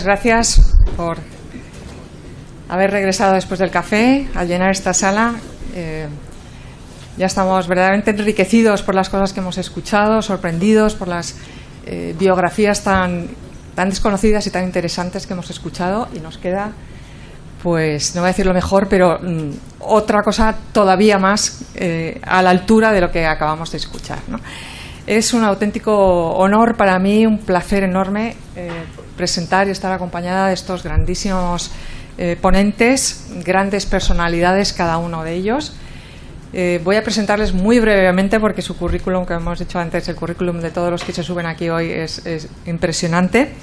Gracias por haber regresado después del café, al llenar esta sala. Ya estamos verdaderamente enriquecidos por las cosas que hemos escuchado, sorprendidos por las biografías tan desconocidas y tan interesantes que hemos escuchado, y nos queda, pues no voy a decir lo mejor, pero otra cosa todavía más a la altura de lo que acabamos de escuchar, ¿no? Es un auténtico honor para mí, un placer enorme presentar y estar acompañada de estos grandísimos ponentes, grandes personalidades cada uno de ellos. Voy a presentarles muy brevemente porque su currículum, que hemos dicho antes, el currículum de todos los que se suben aquí hoy es impresionante.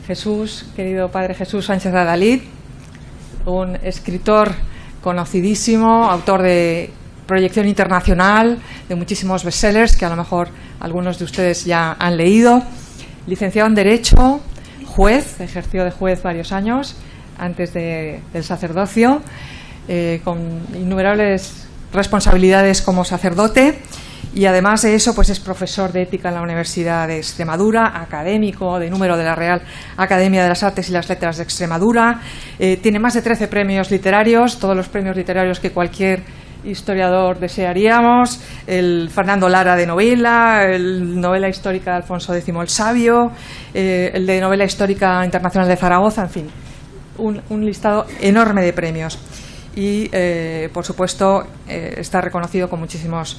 Jesús, querido padre Jesús Sánchez Adalid, un escritor conocidísimo, autor de proyección internacional, de muchísimos bestsellers que a lo mejor algunos de ustedes ya han leído, licenciado en Derecho, juez, ejerció de juez varios años antes del sacerdocio, con innumerables responsabilidades como sacerdote, y además de eso pues es profesor de ética en la Universidad de Extremadura, académico de número de la Real Academia de las Artes y las Letras de Extremadura, tiene más de 13 premios literarios, todos los premios literarios que cualquier historiador desearíamos, el Fernando Lara de novela, el novela histórica de Alfonso X el Sabio, el de novela histórica internacional de Zaragoza, en fin, un listado enorme de premios. Y, por supuesto, está reconocido con muchísimos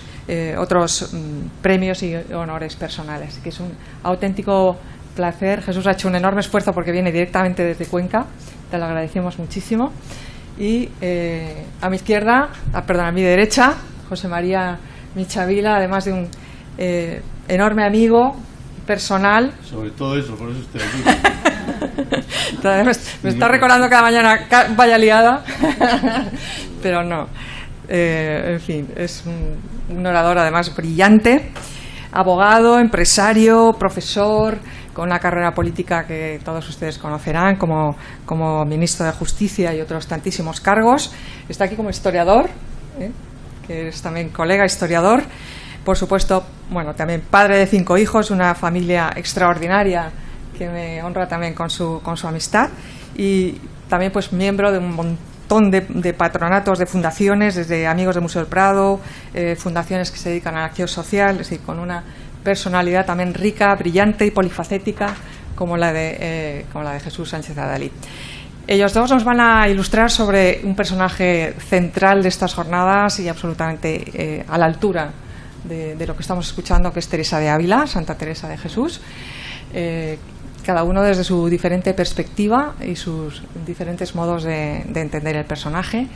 otros premios y honores personales, que es un auténtico placer. Jesús ha hecho un enorme esfuerzo porque viene directamente desde Cuenca, te lo agradecemos muchísimo. Y a mi izquierda, a mi derecha, José María Michavila, además de un enorme amigo personal. Sobre todo eso, por eso estoy aquí. Me está recordando cada mañana, vaya liada, pero no. En fin, es un orador además brillante, abogado, empresario, profesor, con una carrera política que todos ustedes conocerán como ministro de Justicia y otros tantísimos cargos. Está aquí como historiador, que es también colega historiador. Por supuesto, bueno, también padre de 5 hijos, una familia extraordinaria que me honra también con su amistad, y también pues miembro de un montón de patronatos, de fundaciones, desde Amigos del Museo del Prado, fundaciones que se dedican a la acción social, es decir, con una personalidad también rica, brillante y polifacética como la de Jesús Sánchez Adalid. Ellos dos nos van a ilustrar sobre un personaje central de estas jornadas y absolutamente a la altura de lo que estamos escuchando, que es Teresa de Ávila, Santa Teresa de Jesús, cada uno desde su diferente perspectiva y sus diferentes modos de entender el personaje.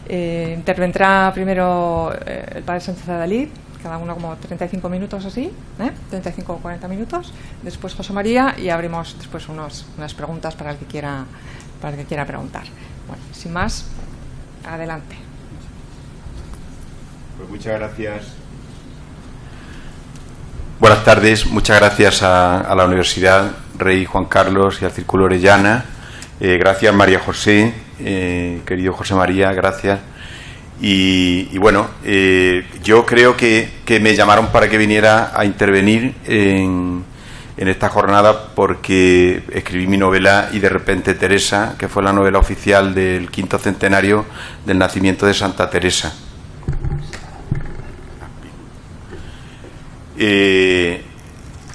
Intervendrá primero el padre Sánchez Adalid, cada uno como 35 minutos así, 35 o 40 minutos, después José María, y abrimos después unas preguntas para el que quiera preguntar. Bueno, sin más, adelante. Pues muchas gracias. Buenas tardes, muchas gracias a la Universidad Rey Juan Carlos y al Círculo Orellana. Gracias María José, querido José María, gracias. Y bueno, yo creo que me llamaron para que viniera a intervenir en esta jornada porque escribí mi novela Y de repente Teresa, que fue la novela oficial del 5º centenario del nacimiento de Santa Teresa.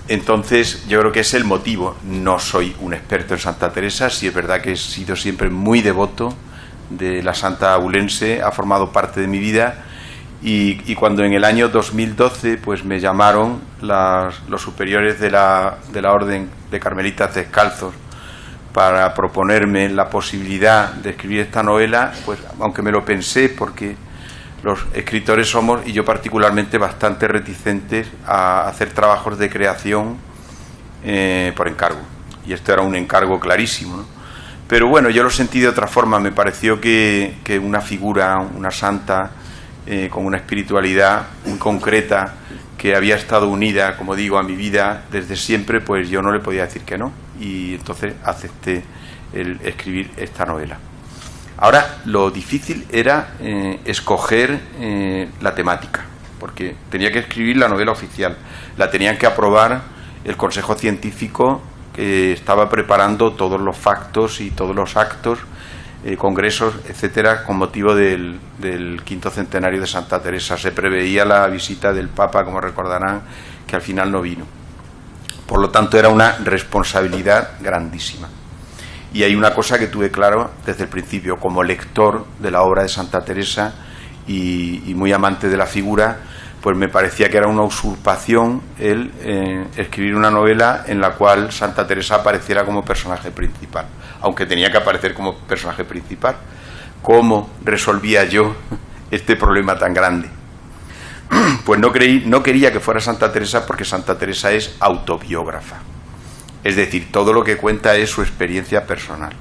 Entonces yo creo que es el motivo. No soy un experto en Santa Teresa, sí es verdad que he sido siempre muy devoto de la santa abulense, ha formado parte de mi vida, y cuando en el año 2012 pues me llamaron los superiores de la Orden de Carmelitas Descalzos para proponerme la posibilidad de escribir esta novela, pues aunque me lo pensé, porque los escritores somos, y yo particularmente, bastante reticentes a hacer trabajos de creación por encargo, y esto era un encargo clarísimo, ¿no? Pero bueno, yo lo sentí de otra forma. Me pareció que una figura, una santa, con una espiritualidad muy concreta, que había estado unida, como digo, a mi vida desde siempre, pues yo no le podía decir que no, y entonces acepté el escribir esta novela. Ahora, lo difícil era escoger la temática, porque tenía que escribir la novela oficial, la tenían que aprobar el Consejo Científico que estaba preparando todos los factos y todos los actos, congresos, etcétera, con motivo del quinto centenario de Santa Teresa. Se preveía la visita del Papa, como recordarán, que al final no vino. Por lo tanto, era una responsabilidad grandísima. Y hay una cosa que tuve claro desde el principio, como lector de la obra de Santa Teresa y muy amante de la figura, pues me parecía que era una usurpación el escribir una novela en la cual Santa Teresa apareciera como personaje principal, aunque tenía que aparecer como personaje principal. ¿Cómo resolvía yo este problema tan grande? Pues no quería que fuera Santa Teresa, porque Santa Teresa es autobiógrafa. Es decir, todo lo que cuenta es su experiencia personal.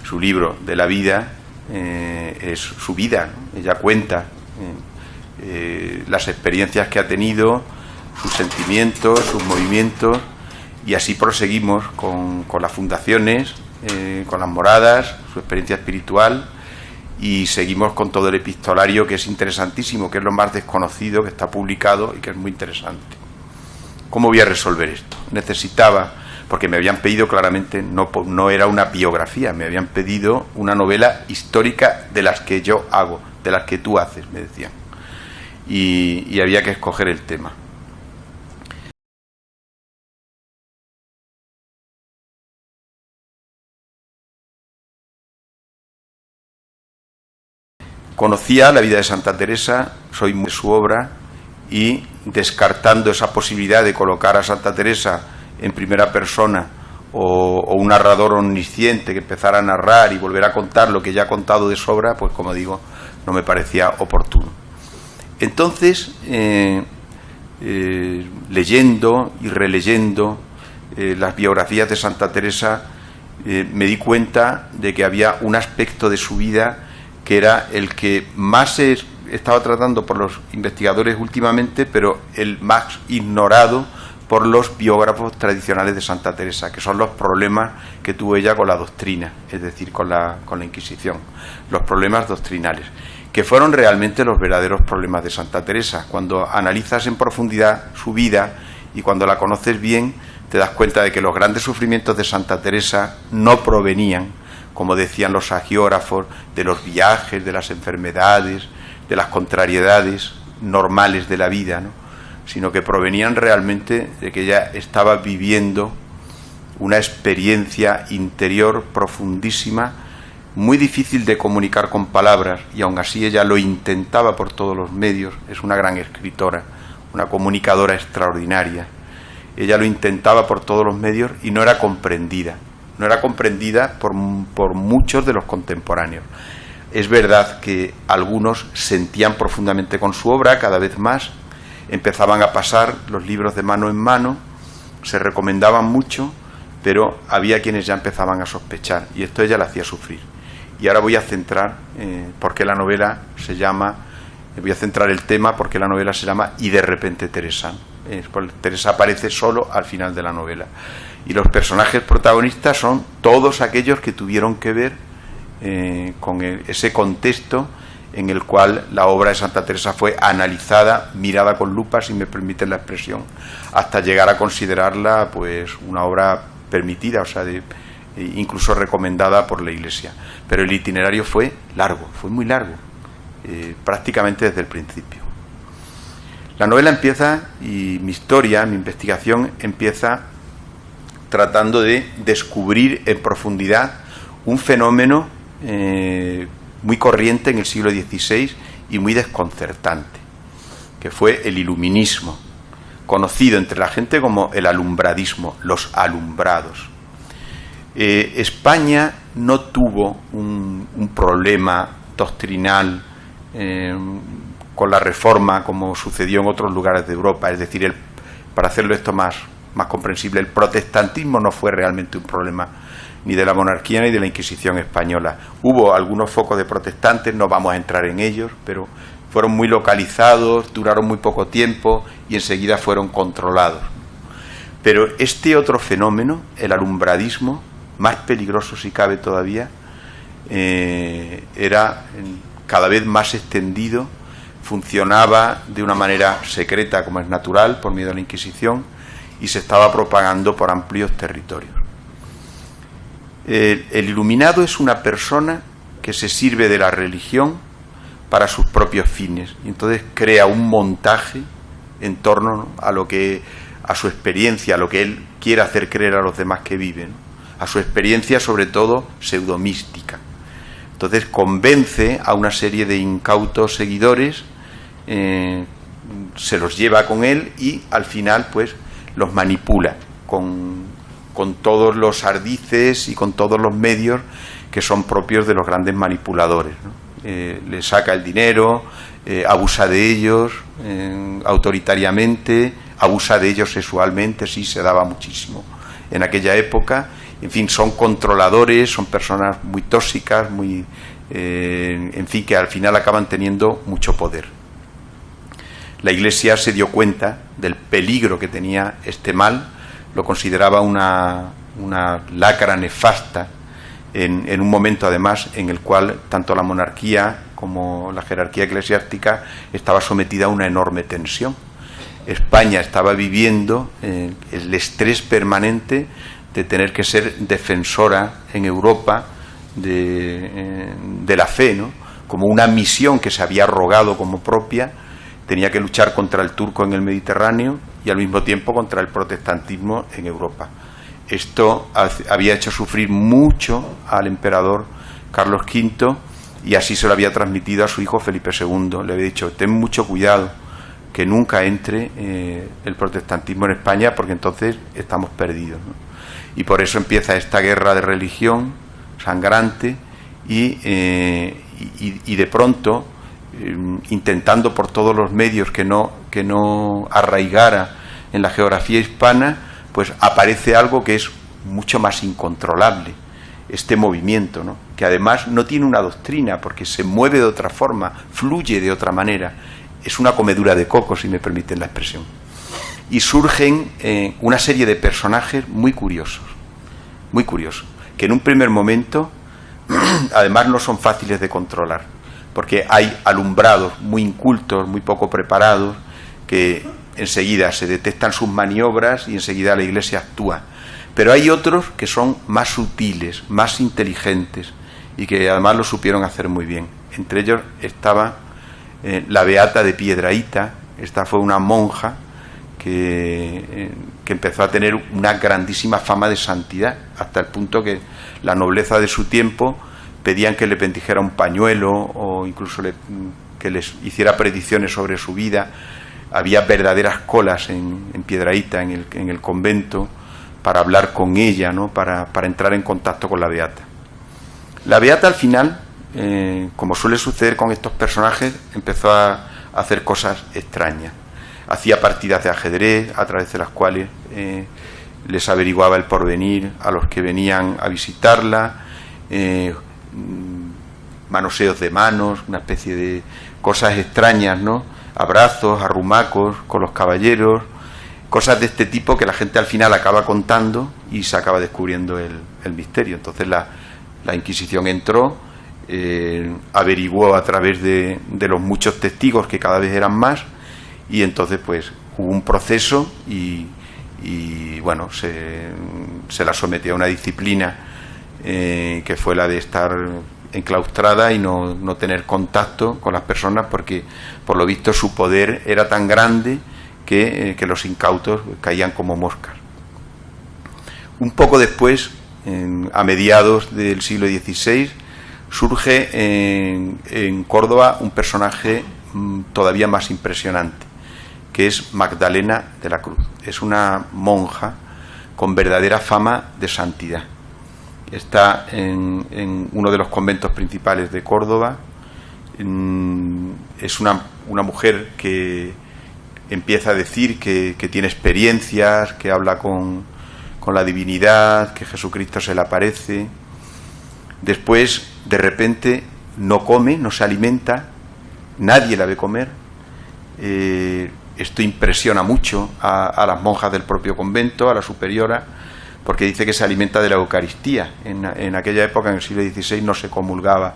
Su libro de la vida es su vida, ¿no? Ella cuenta las experiencias que ha tenido, sus sentimientos, sus movimientos, y así proseguimos con las fundaciones, con las moradas, su experiencia espiritual, y seguimos con todo el epistolario, que es interesantísimo, que es lo más desconocido, que está publicado y que es muy interesante. ¿Cómo voy a resolver esto? Necesitaba, porque me habían pedido claramente, no era una biografía, me habían pedido una novela histórica de las que yo hago, de las que tú haces, me decían. Y había que escoger el tema. Conocía la vida de Santa Teresa, soy muy de su obra, y descartando esa posibilidad de colocar a Santa Teresa en primera persona o un narrador omnisciente que empezara a narrar y volver a contar lo que ya ha contado de sobra, pues como digo, no me parecía oportuno. Entonces, leyendo y releyendo las biografías de Santa Teresa, me di cuenta de que había un aspecto de su vida que era el que más se estaba tratando por los investigadores últimamente, pero el más ignorado por los biógrafos tradicionales de Santa Teresa, que son los problemas que tuvo ella con la doctrina, es decir, con la Inquisición, los problemas doctrinales, que fueron realmente los verdaderos problemas de Santa Teresa. Cuando analizas en profundidad su vida y cuando la conoces bien, te das cuenta de que los grandes sufrimientos de Santa Teresa no provenían, como decían los hagiógrafos, de los viajes, de las enfermedades, de las contrariedades normales de la vida, ¿no? Sino que provenían realmente de que ella estaba viviendo una experiencia interior profundísima, muy difícil de comunicar con palabras, y aún así ella lo intentaba por todos los medios. Es una gran escritora, una comunicadora extraordinaria. Ella lo intentaba por todos los medios y no era comprendida. No era comprendida por muchos de los contemporáneos. Es verdad que algunos sentían profundamente con su obra, cada vez más, empezaban a pasar los libros de mano en mano, se recomendaban mucho, pero había quienes ya empezaban a sospechar, y esto ella la hacía sufrir. Y ahora voy a centrar porque la novela se llama, voy a centrar el tema porque la novela se llama Y de repente Teresa. Teresa aparece solo al final de la novela. Y los personajes protagonistas son todos aquellos que tuvieron que ver con ese contexto en el cual la obra de Santa Teresa fue analizada, mirada con lupa, si me permiten la expresión, hasta llegar a considerarla pues una obra permitida, o sea, incluso recomendada por la Iglesia. Pero el itinerario fue largo, fue muy largo, prácticamente desde el principio. La novela empieza, y mi historia, mi investigación empieza tratando de descubrir en profundidad un fenómeno muy corriente en el siglo XVI y muy desconcertante, que fue el iluminismo, conocido entre la gente como el alumbradismo, los alumbrados. España no tuvo un problema doctrinal con la Reforma como sucedió en otros lugares de Europa, es decir, para hacerlo esto más comprensible, el protestantismo no fue realmente un problema ni de la monarquía ni de la Inquisición española. Hubo algunos focos de protestantes, no vamos a entrar en ellos, pero fueron muy localizados, duraron muy poco tiempo y enseguida fueron controlados. Pero este otro fenómeno, el alumbradismo, más peligroso si cabe todavía, era cada vez más extendido, funcionaba de una manera secreta, como es natural, por miedo a la Inquisición, y se estaba propagando por amplios territorios. El iluminado es una persona que se sirve de la religión para sus propios fines, y entonces crea un montaje en torno, ¿no?, a su experiencia, a lo que él quiere hacer creer a los demás que viven, ¿no?, a su experiencia sobre todo pseudomística. Entonces convence a una serie de incautos seguidores, se los lleva con él y al final pues los manipula con todos los ardices y con todos los medios que son propios de los grandes manipuladores, ¿no? Le saca el dinero, abusa de ellos autoritariamente, abusa de ellos sexualmente, sí, se daba muchísimo en aquella época. En fin, son controladores, son personas muy tóxicas, muy, en fin, que al final acaban teniendo mucho poder. La Iglesia se dio cuenta del peligro que tenía este mal, lo consideraba una lacra nefasta, en un momento además en el cual tanto la monarquía como la jerarquía eclesiástica estaba sometida a una enorme tensión. España estaba viviendo el estrés permanente de tener que ser defensora en Europa de la fe, ¿no?, como una misión que se había arrogado como propia. Tenía que luchar contra el turco en el Mediterráneo y al mismo tiempo contra el protestantismo en Europa. Esto había hecho sufrir mucho al emperador Carlos V y así se lo había transmitido a su hijo Felipe II. Le había dicho: ten mucho cuidado que nunca entre el protestantismo en España, porque entonces estamos perdidos, ¿no? Y por eso empieza esta guerra de religión sangrante y de pronto, intentando por todos los medios que no arraigara en la geografía hispana, pues aparece algo que es mucho más incontrolable, este movimiento, ¿no?, que además no tiene una doctrina porque se mueve de otra forma, fluye de otra manera. Es una comedura de coco, si me permiten la expresión. Y surgen una serie de personajes muy curiosos, que en un primer momento además no son fáciles de controlar, porque hay alumbrados muy incultos, muy poco preparados, que enseguida se detectan sus maniobras y enseguida la Iglesia actúa. Pero hay otros que son más sutiles, más inteligentes y que además lo supieron hacer muy bien. Entre ellos estaba la Beata de Piedrahíta. Esta fue una monja que empezó a tener una grandísima fama de santidad, hasta el punto que la nobleza de su tiempo pedían que le bendijera un pañuelo o incluso que les hiciera predicciones sobre su vida. Había verdaderas colas en Piedrahíta, en el convento, para hablar con ella, ¿no?, para entrar en contacto con la Beata. La Beata al final, como suele suceder con estos personajes, empezó a hacer cosas extrañas. Hacía partidas de ajedrez a través de las cuales les averiguaba el porvenir a los que venían a visitarla, manoseos de manos, una especie de cosas extrañas, ¿no?, abrazos, arrumacos con los caballeros, cosas de este tipo que la gente al final acaba contando y se acaba descubriendo el misterio. Entonces la Inquisición entró, averiguó a través de los muchos testigos, que cada vez eran más, y entonces pues hubo un proceso y bueno, se la sometió a una disciplina que fue la de estar enclaustrada y no tener contacto con las personas, porque por lo visto su poder era tan grande que los incautos caían como moscas. Un poco después, a mediados del siglo XVI, surge en Córdoba un personaje todavía más impresionante, que es Magdalena de la Cruz. Es una monja con verdadera fama de santidad. Está en uno de los conventos principales de Córdoba. Es una mujer que empieza a decir que tiene experiencias, que habla con la divinidad, que Jesucristo se le aparece. Después, de repente, no come, no se alimenta, nadie la ve comer. Esto impresiona mucho a las monjas del propio convento, a la superiora, porque dice que se alimenta de la Eucaristía. En aquella época, en el siglo XVI, no se comulgaba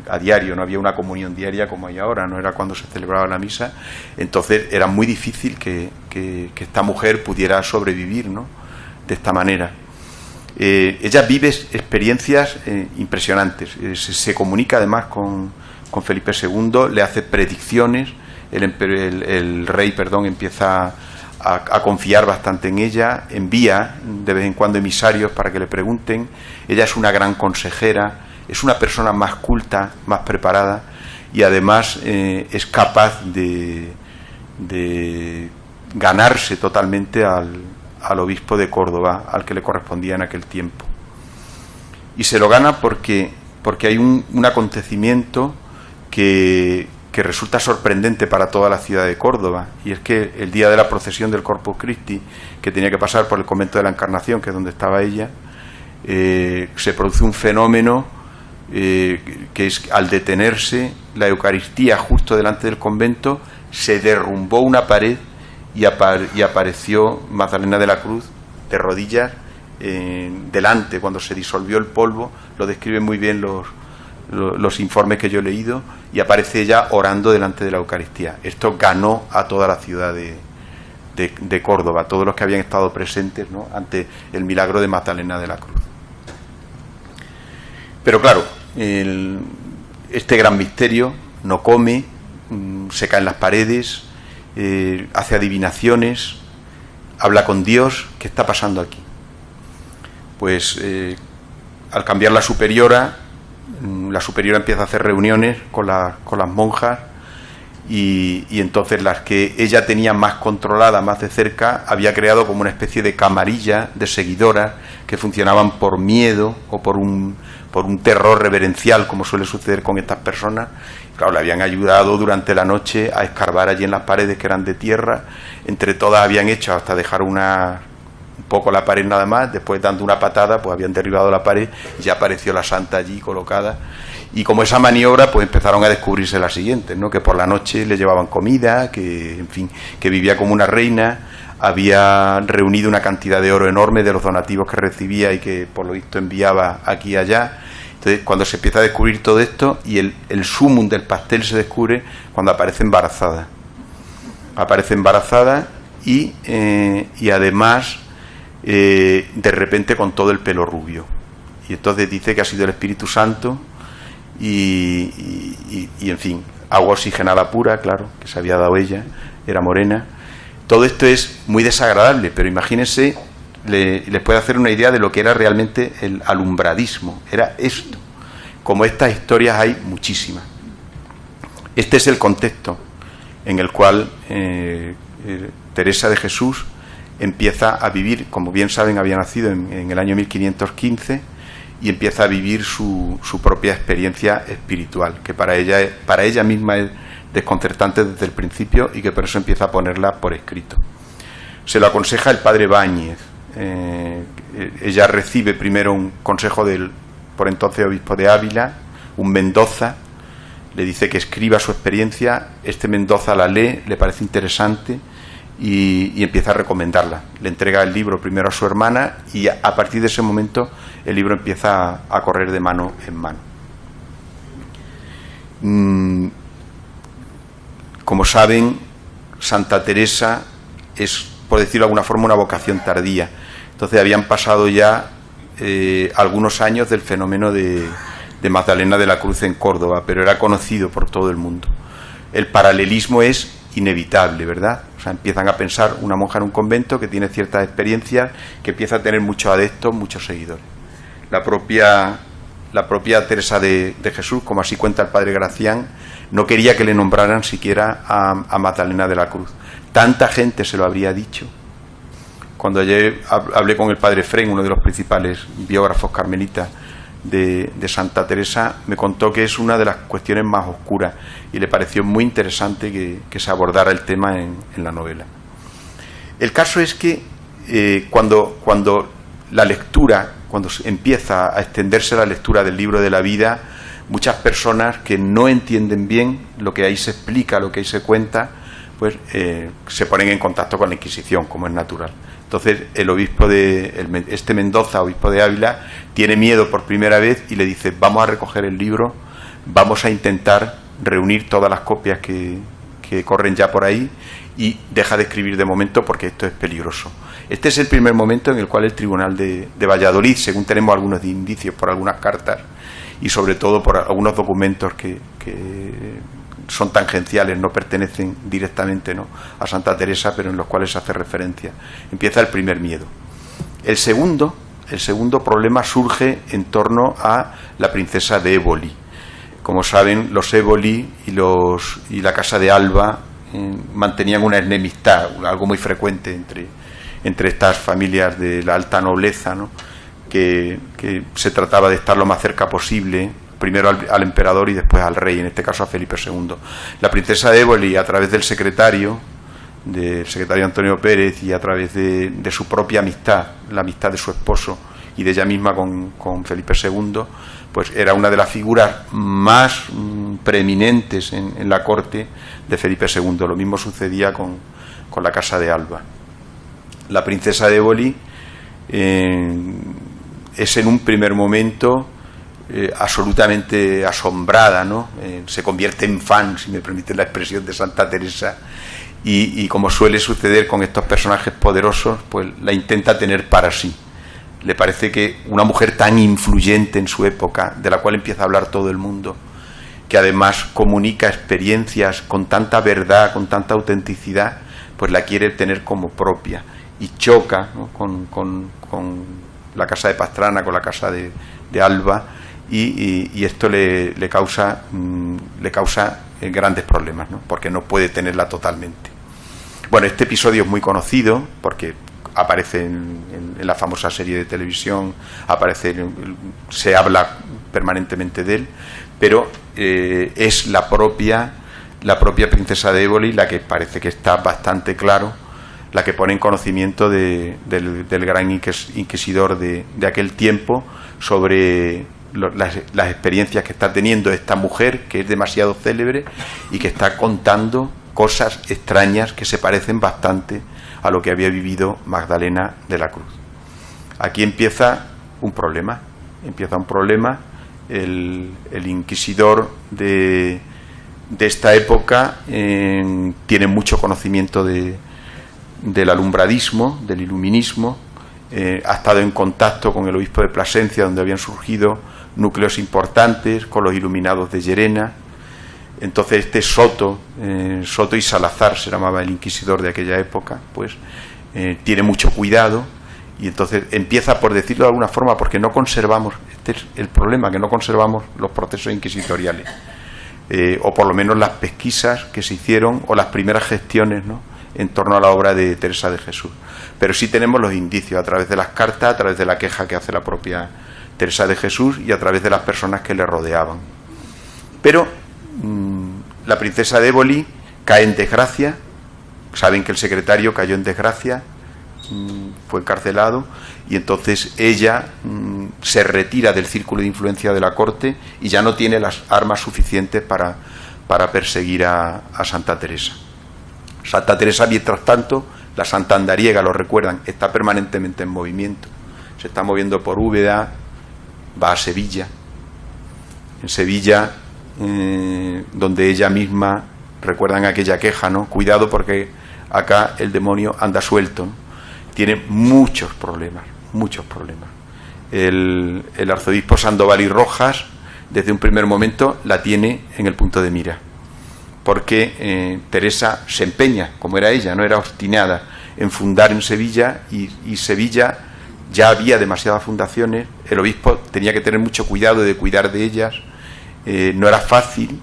a diario, no había una comunión diaria como hay ahora, no era cuando se celebraba la misa. Entonces era muy difícil que esta mujer pudiera sobrevivir, ¿no?, de esta manera. Ella vive experiencias impresionantes, se comunica además con Felipe II, le hace predicciones, el rey empieza a confiar bastante en ella, envía de vez en cuando emisarios para que le pregunten. Ella es una gran consejera, es una persona más culta, más preparada, y además es capaz de ganarse totalmente al obispo de Córdoba, al que le correspondía en aquel tiempo. Y se lo gana porque hay un acontecimiento que resulta sorprendente para toda la ciudad de Córdoba, y es que el día de la procesión del Corpus Christi, que tenía que pasar por el convento de la Encarnación, que es donde estaba ella, se produce un fenómeno que es, al detenerse la Eucaristía justo delante del convento, se derrumbó una pared y apareció Magdalena de la Cruz de rodillas delante, cuando se disolvió el polvo. Lo describen muy bien los informes que yo he leído, y aparece ella orando delante de la Eucaristía. Esto ganó a toda la ciudad de Córdoba, todos los que habían estado presentes, ¿no?, ante el milagro de Magdalena de la Cruz. Pero claro, este gran misterio: no come, se caen las paredes, hace adivinaciones, habla con Dios. ¿Qué está pasando aquí? Pues al cambiar la superiora empieza a hacer reuniones con las monjas, y entonces las que ella tenía más controlada, más de cerca, había creado como una especie de camarilla de seguidoras que funcionaban por miedo o por un terror reverencial, como suele suceder con estas personas. Claro, le habían ayudado durante la noche a escarbar allí en las paredes, que eran de tierra. Entre todas habían hecho hasta dejar un poco la pared nada más. Después, dando una patada, pues habían derribado la pared y ya apareció la santa allí colocada. Y como esa maniobra, pues empezaron a descubrirse las siguientes, ¿no?, que por la noche le llevaban comida, que en fin, que vivía como una reina, había reunido una cantidad de oro enorme de los donativos que recibía y que por lo visto enviaba aquí y allá. Entonces, cuando se empieza a descubrir todo esto, y el sumum del pastel se descubre cuando aparece embarazada. Aparece embarazada y además de repente con todo el pelo rubio. Y entonces dice que ha sido el Espíritu Santo y en fin, agua oxigenada pura, claro, que se había dado ella, era morena. Todo esto es muy desagradable, pero imagínense, les puede hacer una idea de lo que era realmente el alumbradismo. Era esto. Como estas historias hay muchísimas. Este es el contexto en el cual Teresa de Jesús empieza a vivir. Como bien saben, había nacido en el año 1515, y empieza a vivir su propia experiencia espiritual, que para ella misma es desconcertante desde el principio, y que por eso empieza a ponerla por escrito. Se lo aconseja el padre Báñez. Ella recibe primero un consejo del por entonces obispo de Ávila, un Mendoza. Le dice que escriba su experiencia. Este Mendoza la lee, le parece interesante y empieza a recomendarla. Le entrega el libro primero a su hermana, y a partir de ese momento el libro empieza a correr de mano en mano. Como saben, Santa Teresa es, por decirlo de alguna forma, una vocación tardía. Entonces habían pasado ya algunos años del fenómeno de Magdalena de la Cruz en Córdoba, pero era conocido por todo el mundo. El paralelismo es inevitable, ¿verdad? O sea, empiezan a pensar una monja en un convento que tiene ciertas experiencias, que empieza a tener muchos adeptos, muchos seguidores. La propia Teresa de Jesús, como así cuenta el padre Gracián, no quería que le nombraran siquiera a Magdalena de la Cruz. Tanta gente se lo habría dicho. Cuando ayer hablé con el padre Fren, uno de los principales biógrafos carmelitas de Santa Teresa, me contó que es una de las cuestiones más oscuras, y le pareció muy interesante que se abordara el tema en la novela. El caso es que cuando la lectura, cuando empieza a extenderse la lectura del libro de la vida, muchas personas que no entienden bien lo que ahí se explica, lo que ahí se cuenta, pues se ponen en contacto con la Inquisición, como es natural. Entonces el obispo Mendoza, obispo de Ávila, tiene miedo por primera vez y le dice: vamos a recoger el libro, vamos a intentar reunir todas las copias que corren ya por ahí y deja de escribir de momento porque esto es peligroso. Este es el primer momento en el cual el Tribunal de Valladolid, según tenemos algunos indicios por algunas cartas y sobre todo por algunos documentos que son tangenciales, no pertenecen directamente, ¿no?, a Santa Teresa, pero en los cuales se hace referencia, empieza el primer miedo. El segundo problema surge en torno a la princesa de Éboli. Como saben, los Éboli y la casa de Alba mantenían una enemistad, algo muy frecuente entre estas familias de la alta nobleza, ¿no?, que se trataba de estar lo más cerca posible, primero al emperador y después al rey, en este caso a Felipe II. La princesa de Éboli, a través del secretario Antonio Pérez, y a través de su propia amistad, la amistad de su esposo y de ella misma con Felipe II, pues era una de las figuras más preeminentes en la corte de Felipe II. Lo mismo sucedía con la casa de Alba. La princesa de Éboli es en un primer momento absolutamente asombrada, ¿no? Se convierte en fan, si me permite la expresión, de Santa Teresa, y como suele suceder con estos personajes poderosos, pues la intenta tener para sí. Le parece que una mujer tan influyente en su época, de la cual empieza a hablar todo el mundo, que además comunica experiencias con tanta verdad, con tanta autenticidad, pues la quiere tener como propia, y choca, ¿no?, con la casa de Pastrana, con la casa de Alba, y esto le causa grandes problemas, ¿no?, porque no puede tenerla totalmente. Bueno, este episodio es muy conocido porque aparece en la famosa serie de televisión, se habla permanentemente de él, pero es la propia princesa de Éboli la que parece que está bastante claro, la que pone en conocimiento del gran inquisidor de aquel tiempo sobre las experiencias que está teniendo esta mujer, que es demasiado célebre y que está contando cosas extrañas que se parecen bastante a lo que había vivido Magdalena de la Cruz. Aquí empieza un problema. El inquisidor de esta época tiene mucho conocimiento del alumbradismo, del iluminismo, ha estado en contacto con el obispo de Plasencia, donde habían surgido núcleos importantes, con los iluminados de Llerena. Entonces este Soto y Salazar, se llamaba el inquisidor de aquella época, pues tiene mucho cuidado, y entonces empieza, por decirlo de alguna forma, porque no conservamos, este es el problema, que no conservamos los procesos inquisitoriales, o por lo menos las pesquisas que se hicieron, o las primeras gestiones, ¿no?, en torno a la obra de Teresa de Jesús. Pero sí tenemos los indicios a través de las cartas, a través de la queja que hace la propia Teresa de Jesús y a través de las personas que le rodeaban. Pero la princesa de Éboli cae en desgracia. Saben que el secretario cayó en desgracia, fue encarcelado, y entonces ella se retira del círculo de influencia de la corte y ya no tiene las armas suficientes para perseguir a Santa Teresa. Santa Teresa, mientras tanto, la Santa Andariega, lo recuerdan, está permanentemente en movimiento. Se está moviendo por Úbeda, va a Sevilla. En Sevilla, donde ella misma, recuerdan aquella queja, ¿no? Cuidado porque acá el demonio anda suelto, ¿no? Tiene muchos problemas. El arzobispo Sandoval y Rojas, desde un primer momento, la tiene en el punto de mira, porque Teresa se empeña, como era ella, no era obstinada, en fundar en Sevilla, y Sevilla ya había demasiadas fundaciones, el obispo tenía que tener mucho cuidado de cuidar de ellas, no era fácil,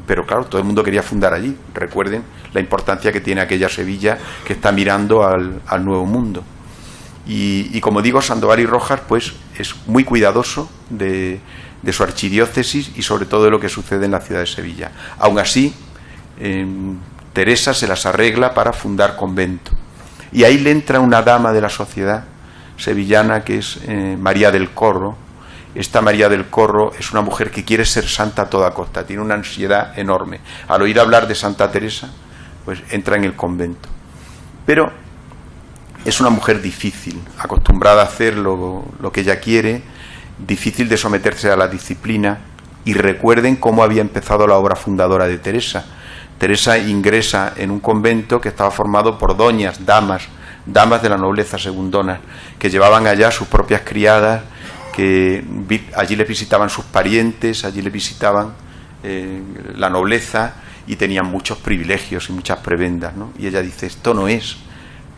pero claro, todo el mundo quería fundar allí. Recuerden la importancia que tiene aquella Sevilla que está mirando al Nuevo Mundo. Y como digo, Sandoval y Rojas pues es muy cuidadoso de su archidiócesis y sobre todo de lo que sucede en la ciudad de Sevilla. Aún así, Teresa se las arregla para fundar convento, y ahí le entra una dama de la sociedad sevillana que es María del Corro. Esta María del Corro es una mujer que quiere ser santa a toda costa, tiene una ansiedad enorme. Al oír hablar de Santa Teresa, pues entra en el convento. Pero es una mujer difícil, acostumbrada a hacer lo que ella quiere, difícil de someterse a la disciplina, y recuerden cómo había empezado la obra fundadora de Teresa. Teresa ingresa en un convento que estaba formado por doñas, damas de la nobleza segundona, que llevaban allá sus propias criadas, que allí les visitaban sus parientes, allí les visitaban la nobleza, y tenían muchos privilegios y muchas prebendas, ¿no? Y ella dice, esto no es,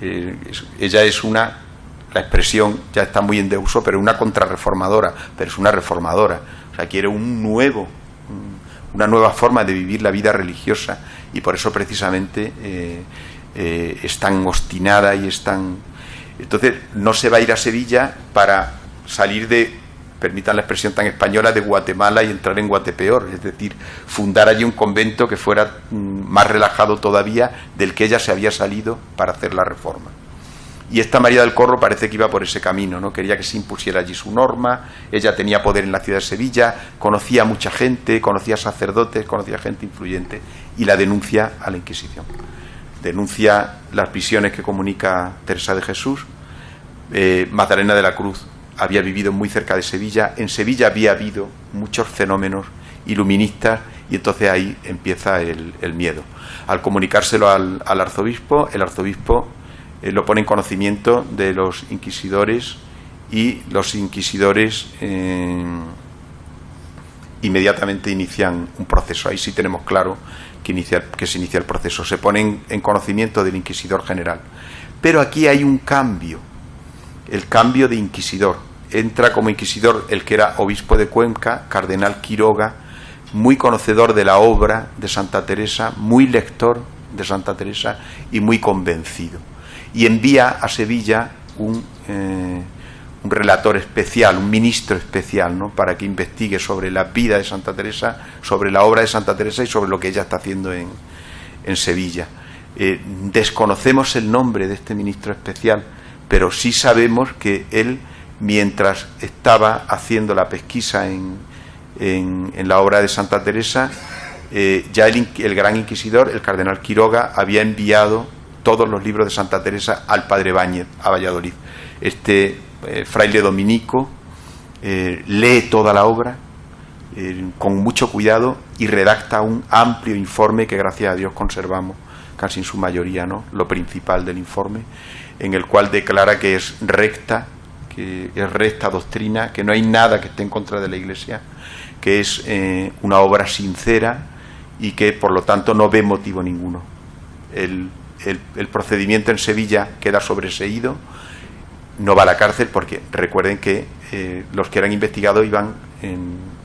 ella es la expresión ya está muy en desuso, pero una contrarreformadora, pero es una reformadora, o sea, quiere una nueva forma de vivir la vida religiosa, y por eso precisamente es tan obstinada y es tan... Entonces no se va a ir a Sevilla para salir de, permitan la expresión tan española, de Guatemala y entrar en Guatepeor, es decir, fundar allí un convento que fuera más relajado todavía del que ella se había salido para hacer la reforma. Y esta María del Corro parece que iba por ese camino, ¿no? Quería que se impusiera allí su norma, ella tenía poder en la ciudad de Sevilla, conocía a mucha gente, conocía sacerdotes, conocía gente influyente, y la denuncia a la Inquisición. Denuncia las visiones que comunica Teresa de Jesús. Magdalena de la Cruz había vivido muy cerca de Sevilla, en Sevilla había habido muchos fenómenos iluministas, y entonces ahí empieza el miedo. Al comunicárselo al arzobispo, el arzobispo lo pone en conocimiento de los inquisidores, y los inquisidores inmediatamente inician un proceso. Ahí sí tenemos claro que se inicia el proceso. Se ponen en conocimiento del inquisidor general. Pero aquí hay un cambio, el cambio de inquisidor. Entra como inquisidor el que era obispo de Cuenca, cardenal Quiroga, muy conocedor de la obra de Santa Teresa, muy lector de Santa Teresa y muy convencido. Y envía a Sevilla un relator especial, un ministro especial, ¿no?, para que investigue sobre la vida de Santa Teresa, sobre la obra de Santa Teresa y sobre lo que ella está haciendo en Sevilla. Desconocemos el nombre de este ministro especial, pero sí sabemos que él, mientras estaba haciendo la pesquisa en la obra de Santa Teresa, ya el gran inquisidor, el cardenal Quiroga, había enviado todos los libros de Santa Teresa al padre Báñez, a Valladolid. Este fraile dominico lee toda la obra con mucho cuidado y redacta un amplio informe que, gracias a Dios, conservamos casi en su mayoría, ¿no?, lo principal del informe, en el cual declara que es recta doctrina, que no hay nada que esté en contra de la Iglesia, que es una obra sincera y que por lo tanto no ve motivo ninguno. El procedimiento en Sevilla queda sobreseído, no va a la cárcel, porque recuerden que los que eran investigados iban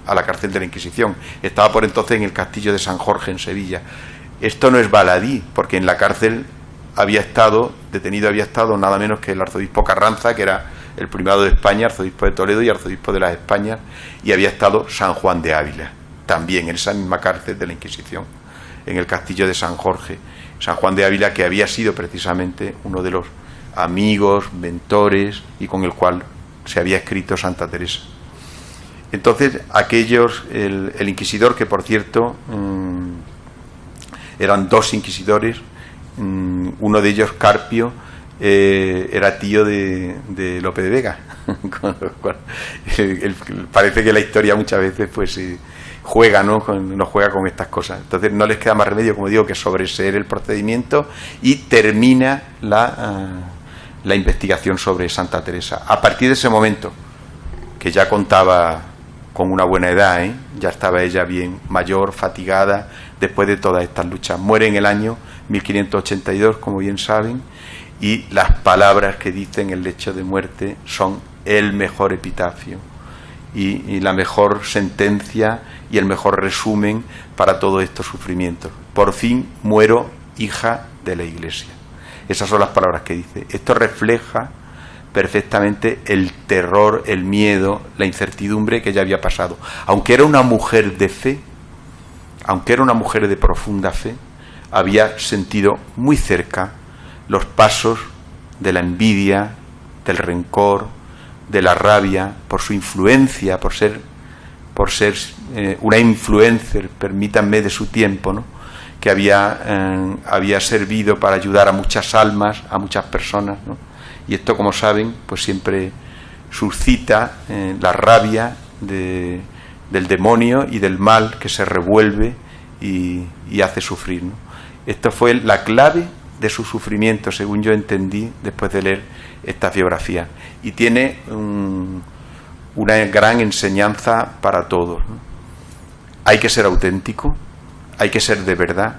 a la cárcel de la Inquisición. Estaba por entonces en el castillo de San Jorge en Sevilla. Esto no es baladí, porque en la cárcel detenido había estado nada menos que el arzobispo Carranza, que era el primado de España, arzobispo de Toledo y arzobispo de las Españas, y había estado San Juan de Ávila, también en esa misma cárcel de la Inquisición, en el castillo de San Jorge. San Juan de Ávila, que había sido precisamente uno de los amigos, mentores, y con el cual se había escrito Santa Teresa. Entonces, el inquisidor, que por cierto eran dos inquisidores, uno de ellos, Carpio, era tío de Lope de Vega, con lo cual parece que la historia muchas veces pues juega, ¿no?, nos juega con estas cosas. Entonces no les queda más remedio, como digo, que sobreseer el procedimiento, y termina la investigación sobre Santa Teresa. A partir de ese momento, que ya contaba con una buena edad, ya estaba ella bien mayor, fatigada, después de todas estas luchas. Muere en el año 1582, como bien saben, y las palabras que dice en el lecho de muerte son el mejor epitafio y la mejor sentencia y el mejor resumen para todos estos sufrimientos. Por fin muero, hija de la Iglesia. Esas son las palabras que dice. Esto refleja perfectamente el terror, el miedo, la incertidumbre que ella había pasado. Aunque era una mujer de fe, aunque era una mujer de profunda fe, había sentido muy cerca los pasos de la envidia, del rencor, de la rabia, por su influencia, por ser una influencer, permítanme, de su tiempo, ¿no?, que había servido para ayudar a muchas almas, a muchas personas, ¿no? Y esto, como saben, pues siempre suscita la rabia de del demonio y del mal que se revuelve y hace sufrir, ¿no? Esto fue la clave de su sufrimiento, según yo entendí después de leer esta biografía, y tiene una gran enseñanza para todos, ¿no? Hay que ser auténtico, hay que ser de verdad,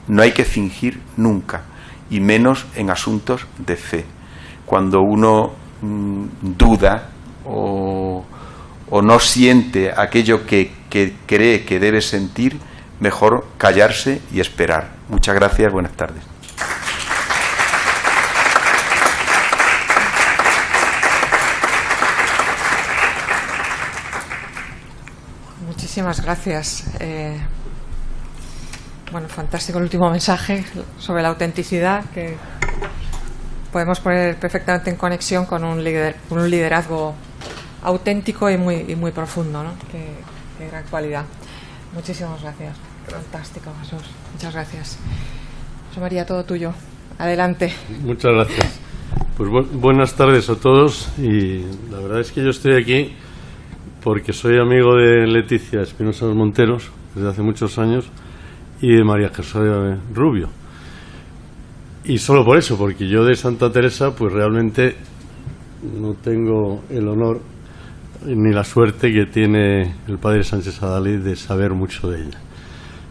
no hay que fingir nunca, y menos en asuntos de fe. Cuando uno duda o no siente aquello que cree que debe sentir, mejor callarse y esperar. Muchas gracias, buenas tardes. Muchísimas gracias. Bueno, fantástico el último mensaje sobre la autenticidad, que podemos poner perfectamente en conexión con un liderazgo auténtico y muy profundo, ¿no? Qué gran cualidad. Muchísimas gracias. Fantástico, Jesús. Muchas gracias. José María, todo tuyo. Adelante. Muchas gracias. Pues buenas tardes a todos, y la verdad es que yo estoy aquí porque soy amigo de Leticia Espinosa Monteros desde hace muchos años y de María Jesús Rubio. Y solo por eso, porque yo de Santa Teresa pues realmente no tengo el honor ni la suerte que tiene el padre Sánchez Adalid de saber mucho de ella.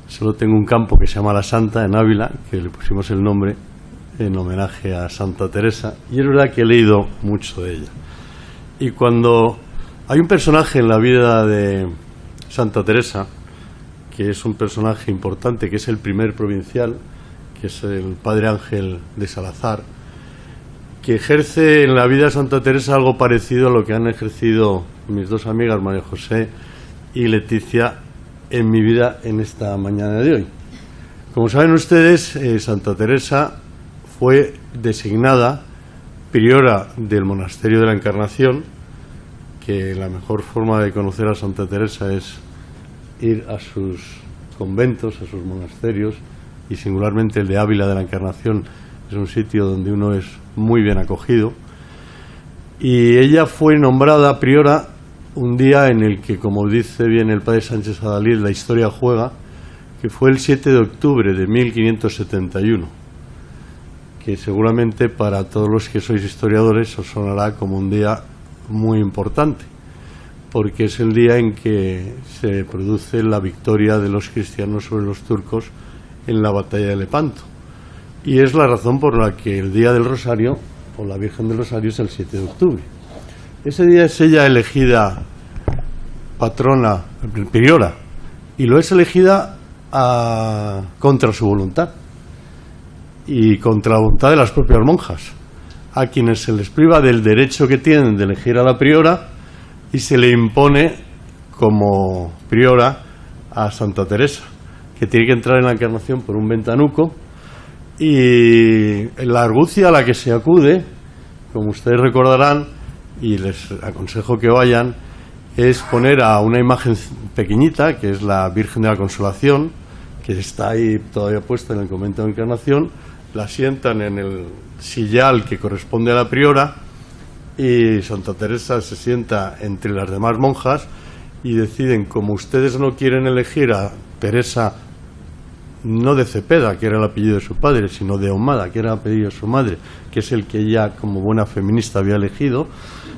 Solo tengo un campo que se llama La Santa, en Ávila, que le pusimos el nombre en homenaje a Santa Teresa, y es verdad que he leído mucho de ella. Y cuando hay un personaje en la vida de Santa Teresa, que es un personaje importante, que es el primer provincial, que es el padre Ángel de Salazar, que ejerce en la vida de Santa Teresa algo parecido a lo que han ejercido mis dos amigas, María José y Leticia, en mi vida en esta mañana de hoy. Como saben ustedes, Santa Teresa fue designada priora del Monasterio de la Encarnación, que la mejor forma de conocer a Santa Teresa es ir a sus conventos, a sus monasterios, y singularmente el de Ávila de la Encarnación es un sitio donde uno es muy bien acogido. Y ella fue nombrada priora un día en el que, como dice bien el padre Sánchez Adalid, la historia juega, que fue el 7 de octubre de 1571, que seguramente para todos los que sois historiadores os sonará como un día muy importante, porque es el día en que se produce la victoria de los cristianos sobre los turcos en la batalla de Lepanto, y es la razón por la que el Día del Rosario, o la Virgen del Rosario, es el 7 de octubre. Ese día es ella elegida patrona, priora, y lo es elegida contra su voluntad y contra la voluntad de las propias monjas, a quienes se les priva del derecho que tienen de elegir a la priora y se le impone como priora a Santa Teresa, que tiene que entrar en la Encarnación por un ventanuco, y la argucia a la que se acude, como ustedes recordarán, y les aconsejo que vayan, es poner a una imagen pequeñita, que es la Virgen de la Consolación, que está ahí todavía puesta en el convento de la Encarnación, la sientan en el sillal que corresponde a la priora, y Santa Teresa se sienta entre las demás monjas y deciden, como ustedes no quieren elegir a Teresa, no de Cepeda, que era el apellido de su padre, sino de Ahumada, que era el apellido de su madre, que es el que ella, como buena feminista, había elegido,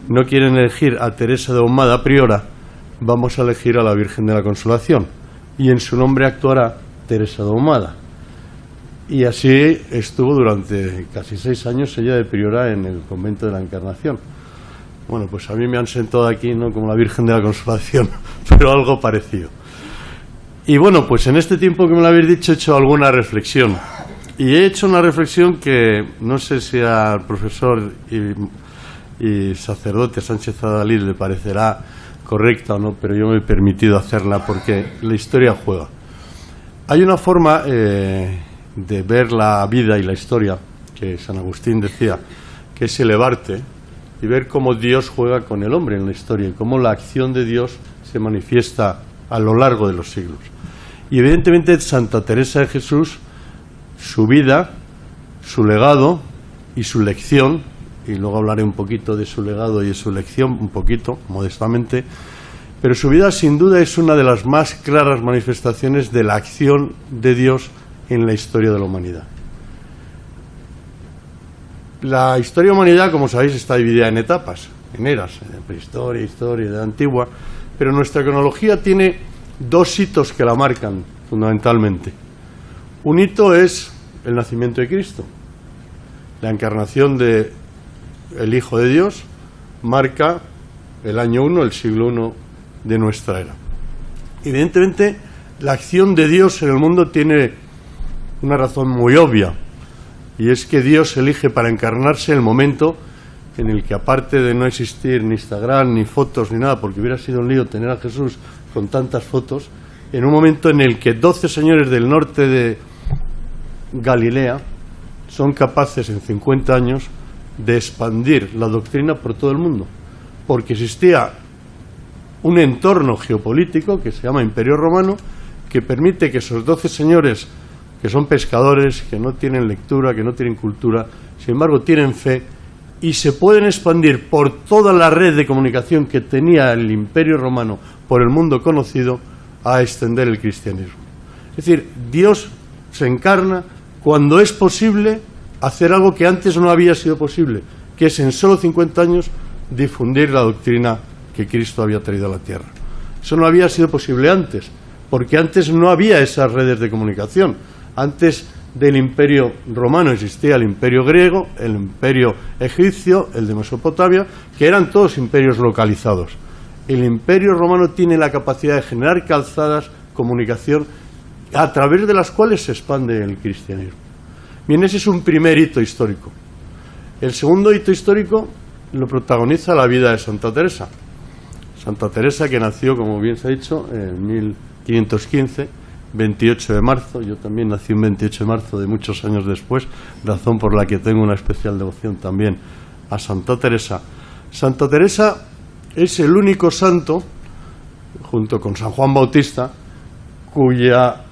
no quieren elegir a Teresa de Ahumada priora, vamos a elegir a la Virgen de la Consolación, y en su nombre actuará Teresa de Ahumada. Y así estuvo durante casi 6 años ella de priora en el convento de la Encarnación. Bueno, pues a mí me han sentado aquí, no como la Virgen de la Consolación, pero algo parecido. Y bueno, pues en este tiempo que me lo habéis dicho he hecho alguna reflexión. Y he hecho una reflexión que no sé si al profesor y sacerdote Sánchez Adalid le parecerá correcta o no, pero yo me he permitido hacerla porque la historia juega. Hay una forma de ver la vida y la historia que San Agustín decía, que es elevarte y ver cómo Dios juega con el hombre en la historia y cómo la acción de Dios se manifiesta a lo largo de los siglos. Y evidentemente Santa Teresa de Jesús, su vida, su legado y su lección, y luego hablaré un poquito de su legado y de su lección, un poquito, modestamente, pero su vida sin duda es una de las más claras manifestaciones de la acción de Dios en la historia de la humanidad. La historia de la humanidad, como sabéis, está dividida en etapas, en eras, en prehistoria, historia, edad antigua, pero nuestra cronología tiene dos hitos que la marcan fundamentalmente. Un hito es el nacimiento de Cristo. La encarnación del Hijo de Dios marca el año 1, el siglo I de nuestra era. Evidentemente, la acción de Dios en el mundo tiene una razón muy obvia, y es que Dios elige para encarnarse el momento en el que, aparte de no existir ni Instagram, ni fotos, ni nada, porque hubiera sido un lío tener a Jesús con tantas fotos, en un momento en el que 12 señores del norte de Galilea son capaces en 50 años de expandir la doctrina por todo el mundo, porque existía un entorno geopolítico que se llama Imperio Romano, que permite que esos 12 señores, que son pescadores, que no tienen lectura, que no tienen cultura, sin embargo tienen fe, y se pueden expandir por toda la red de comunicación que tenía el Imperio Romano por el mundo conocido, a extender el cristianismo. Es decir, Dios se encarna cuando es posible hacer algo que antes no había sido posible, que es en solo 50 años difundir la doctrina que Cristo había traído a la tierra. Eso no había sido posible antes, porque antes no había esas redes de comunicación. Antes del Imperio Romano existía el Imperio Griego, el Imperio Egipcio, el de Mesopotamia, que eran todos imperios localizados. El Imperio Romano tiene la capacidad de generar calzadas, comunicación, a través de las cuales se expande el cristianismo. Bien, ese es un primer hito histórico. El segundo hito histórico lo protagoniza la vida de Santa Teresa. Santa Teresa, que nació, como bien se ha dicho, en 1515, 28 de marzo. Yo también nací un 28 de marzo de muchos años después, razón por la que tengo una especial devoción también a Santa Teresa. Santa Teresa es el único santo, junto con San Juan Bautista, cuya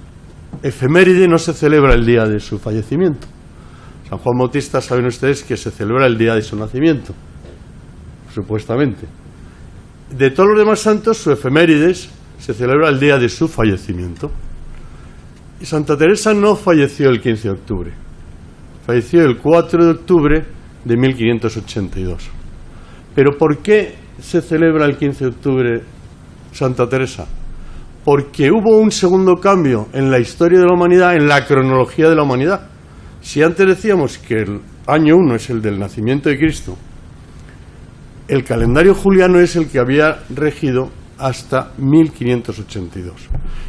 efeméride no se celebra el día de su fallecimiento. San Juan Bautista, saben ustedes que se celebra el día de su nacimiento, supuestamente. De todos los demás santos, su efemérides se celebra el día de su fallecimiento. Y Santa Teresa no falleció el 15 de octubre, falleció el 4 de octubre de 1582. ¿Pero por qué se celebra el 15 de octubre Santa Teresa? Porque hubo un segundo cambio en la historia de la humanidad, en la cronología de la humanidad. Si antes decíamos que el año 1 es el del nacimiento de Cristo, el calendario juliano es el que había regido hasta 1582.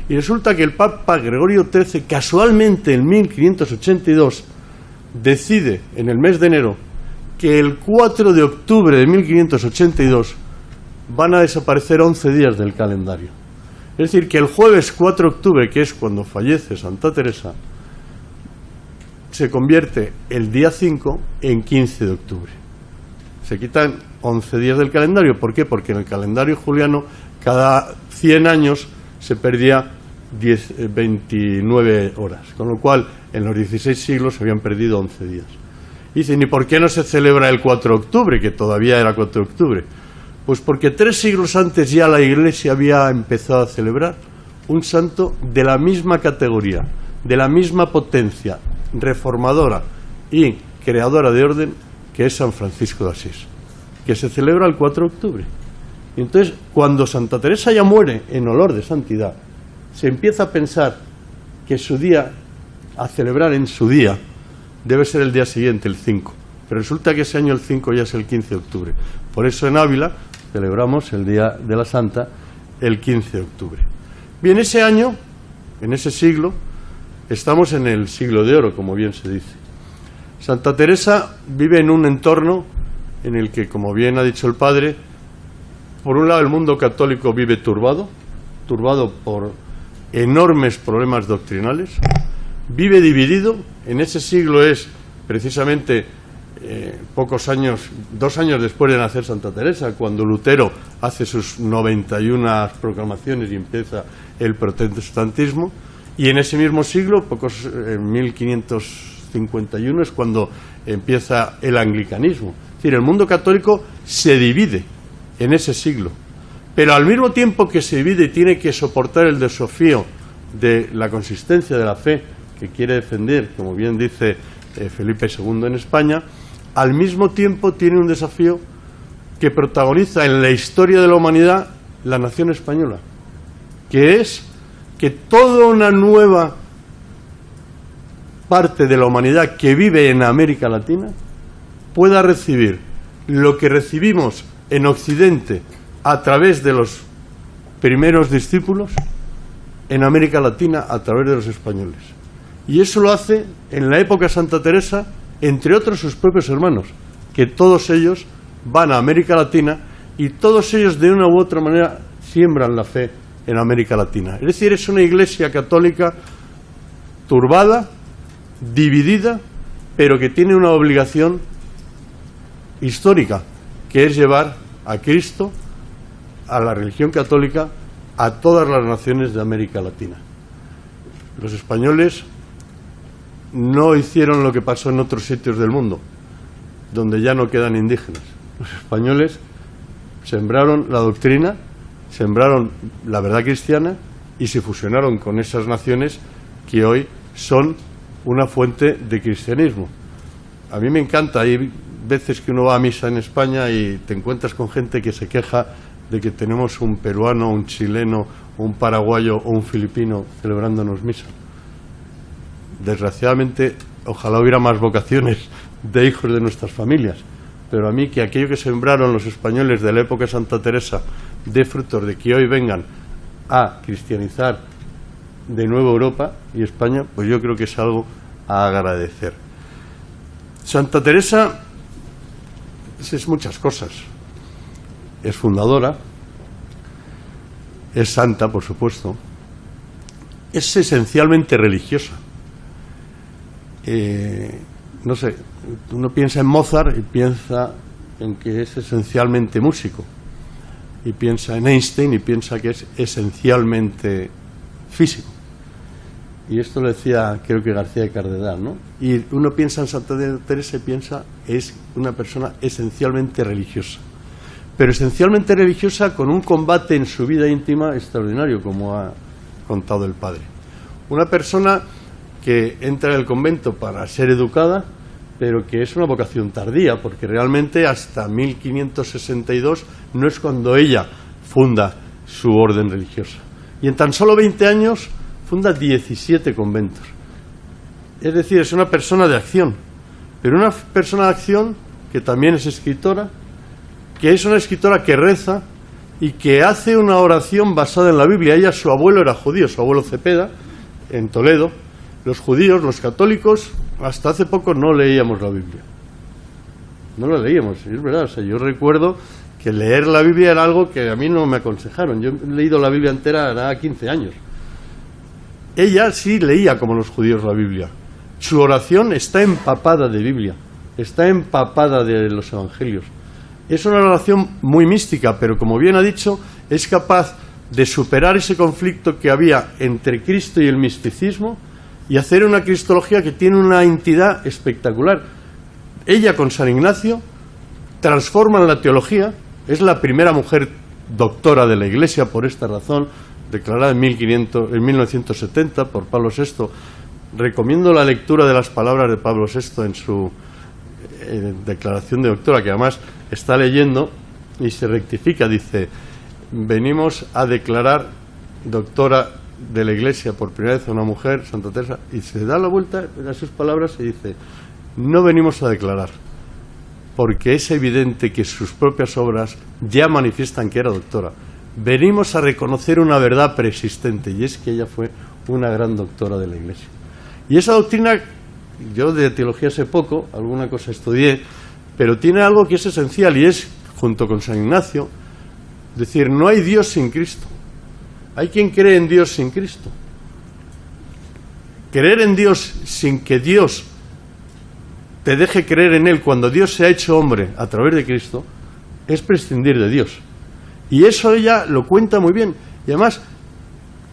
Y resulta que el Papa Gregorio XIII, casualmente en 1582, decide en el mes de enero que el 4 de octubre de 1582 van a desaparecer 11 días del calendario. Es decir, que el jueves 4 de octubre, que es cuando fallece Santa Teresa, se convierte el día 5 en 15 de octubre. Se quitan 11 días del calendario. ¿Por qué? Porque en el calendario juliano cada 100 años se perdía 29 horas, con lo cual en los 16 siglos se habían perdido 11 días. Dicen, ¿y por qué no se celebra el 4 de octubre, que todavía era 4 de octubre? Pues porque 3 siglos antes ya la Iglesia había empezado a celebrar un santo de la misma categoría, de la misma potencia reformadora y creadora de orden, que es San Francisco de Asís, que se celebra el 4 de octubre. Y entonces, cuando Santa Teresa ya muere en olor de santidad, se empieza a pensar que su día, a celebrar en su día, debe ser el día siguiente, el 5. Pero resulta que ese año el 5 ya es el 15 de octubre. Por eso en Ávila celebramos el Día de la Santa el 15 de octubre. Bien, ese año, en ese siglo, estamos en el siglo de oro, como bien se dice. Santa Teresa vive en un entorno en el que, como bien ha dicho el padre, por un lado el mundo católico vive turbado por enormes problemas doctrinales, vive dividido. En ese siglo es precisamente pocos años, 2 años después de nacer Santa Teresa, cuando Lutero hace sus 91 proclamaciones y empieza el protestantismo, y en ese mismo siglo, en 1551, es cuando empieza el anglicanismo. Es decir, el mundo católico se divide en ese siglo, pero al mismo tiempo que se divide y tiene que soportar el desafío de la consistencia de la fe que quiere defender, como bien dice Felipe II en España, al mismo tiempo tiene un desafío que protagoniza en la historia de la humanidad la nación española, que es que toda una nueva parte de la humanidad que vive en América Latina pueda recibir lo que recibimos en Occidente a través de los primeros discípulos en América Latina a través de los españoles. Y eso lo hace en la época de Santa Teresa, entre otros sus propios hermanos, que todos ellos van a América Latina y todos ellos de una u otra manera siembran la fe en América Latina. Es decir, es una iglesia católica turbada, dividida, pero que tiene una obligación histórica, que es llevar a Cristo, a la religión católica, a todas las naciones de América Latina. Los españoles no hicieron lo que pasó en otros sitios del mundo, donde ya no quedan indígenas. Los españoles sembraron la doctrina, sembraron la verdad cristiana y se fusionaron con esas naciones que hoy son una fuente de cristianismo. A mí me encanta, hay veces que uno va a misa en España y te encuentras con gente que se queja de que tenemos un peruano, un chileno, un paraguayo o un filipino celebrándonos misa. Desgraciadamente, ojalá hubiera más vocaciones de hijos de nuestras familias, pero a mí que aquello que sembraron los españoles de la época de Santa Teresa dé frutos de que hoy vengan a cristianizar de nuevo Europa y España, pues yo creo que es algo a agradecer. Santa Teresa es muchas cosas. Es fundadora, es santa, por supuesto, es esencialmente religiosa. No sé, uno piensa en Mozart y piensa en que es esencialmente músico, y piensa en Einstein y piensa que es esencialmente físico. Y esto lo decía, creo que García de Cardedal, ¿no? Y uno piensa en Santa Teresa y piensa, es una persona esencialmente religiosa. Pero esencialmente religiosa con un combate en su vida íntima extraordinario, como ha contado el padre. Una persona que entra en el convento para ser educada, pero que es una vocación tardía, porque realmente hasta 1562 no es cuando ella funda su orden religiosa. Y en tan solo 20 años funda 17 conventos. Es decir, es una persona de acción, pero una persona de acción que también es escritora, que es una escritora que reza y que hace una oración basada en la Biblia. Ella, su abuelo era judío, su abuelo Cepeda, en Toledo. Los judíos, los católicos, hasta hace poco no leíamos la Biblia. No la leíamos, es verdad. O sea, yo recuerdo que leer la Biblia era algo que a mí no me aconsejaron. Yo he leído la Biblia entera hará 15 años. Ella sí leía como los judíos la Biblia. Su oración está empapada de Biblia, está empapada de los evangelios. Es una oración muy mística, pero como bien ha dicho, es capaz de superar ese conflicto que había entre Cristo y el misticismo y hacer una cristología que tiene una entidad espectacular. Ella con San Ignacio transforma la teología, es la primera mujer doctora de la Iglesia por esta razón, declarada en 1970 por Pablo VI. Recomiendo la lectura de las palabras de Pablo VI en su declaración de doctora, que además está leyendo y se rectifica, dice: venimos a declarar doctora de la Iglesia por primera vez a una mujer, Santa Teresa, y se da la vuelta a sus palabras y dice: no venimos a declarar, porque es evidente que sus propias obras ya manifiestan que era doctora. Venimos a reconocer una verdad preexistente, y es que ella fue una gran doctora de la Iglesia. Y esa doctrina, yo de teología sé poco, alguna cosa estudié, pero tiene algo que es esencial, y es, junto con San Ignacio, decir, no hay Dios sin Cristo. Hay quien cree en Dios sin Cristo. Creer en Dios sin que Dios te deje creer en Él cuando Dios se ha hecho hombre a través de Cristo es prescindir de Dios. Y eso ella lo cuenta muy bien. Y además,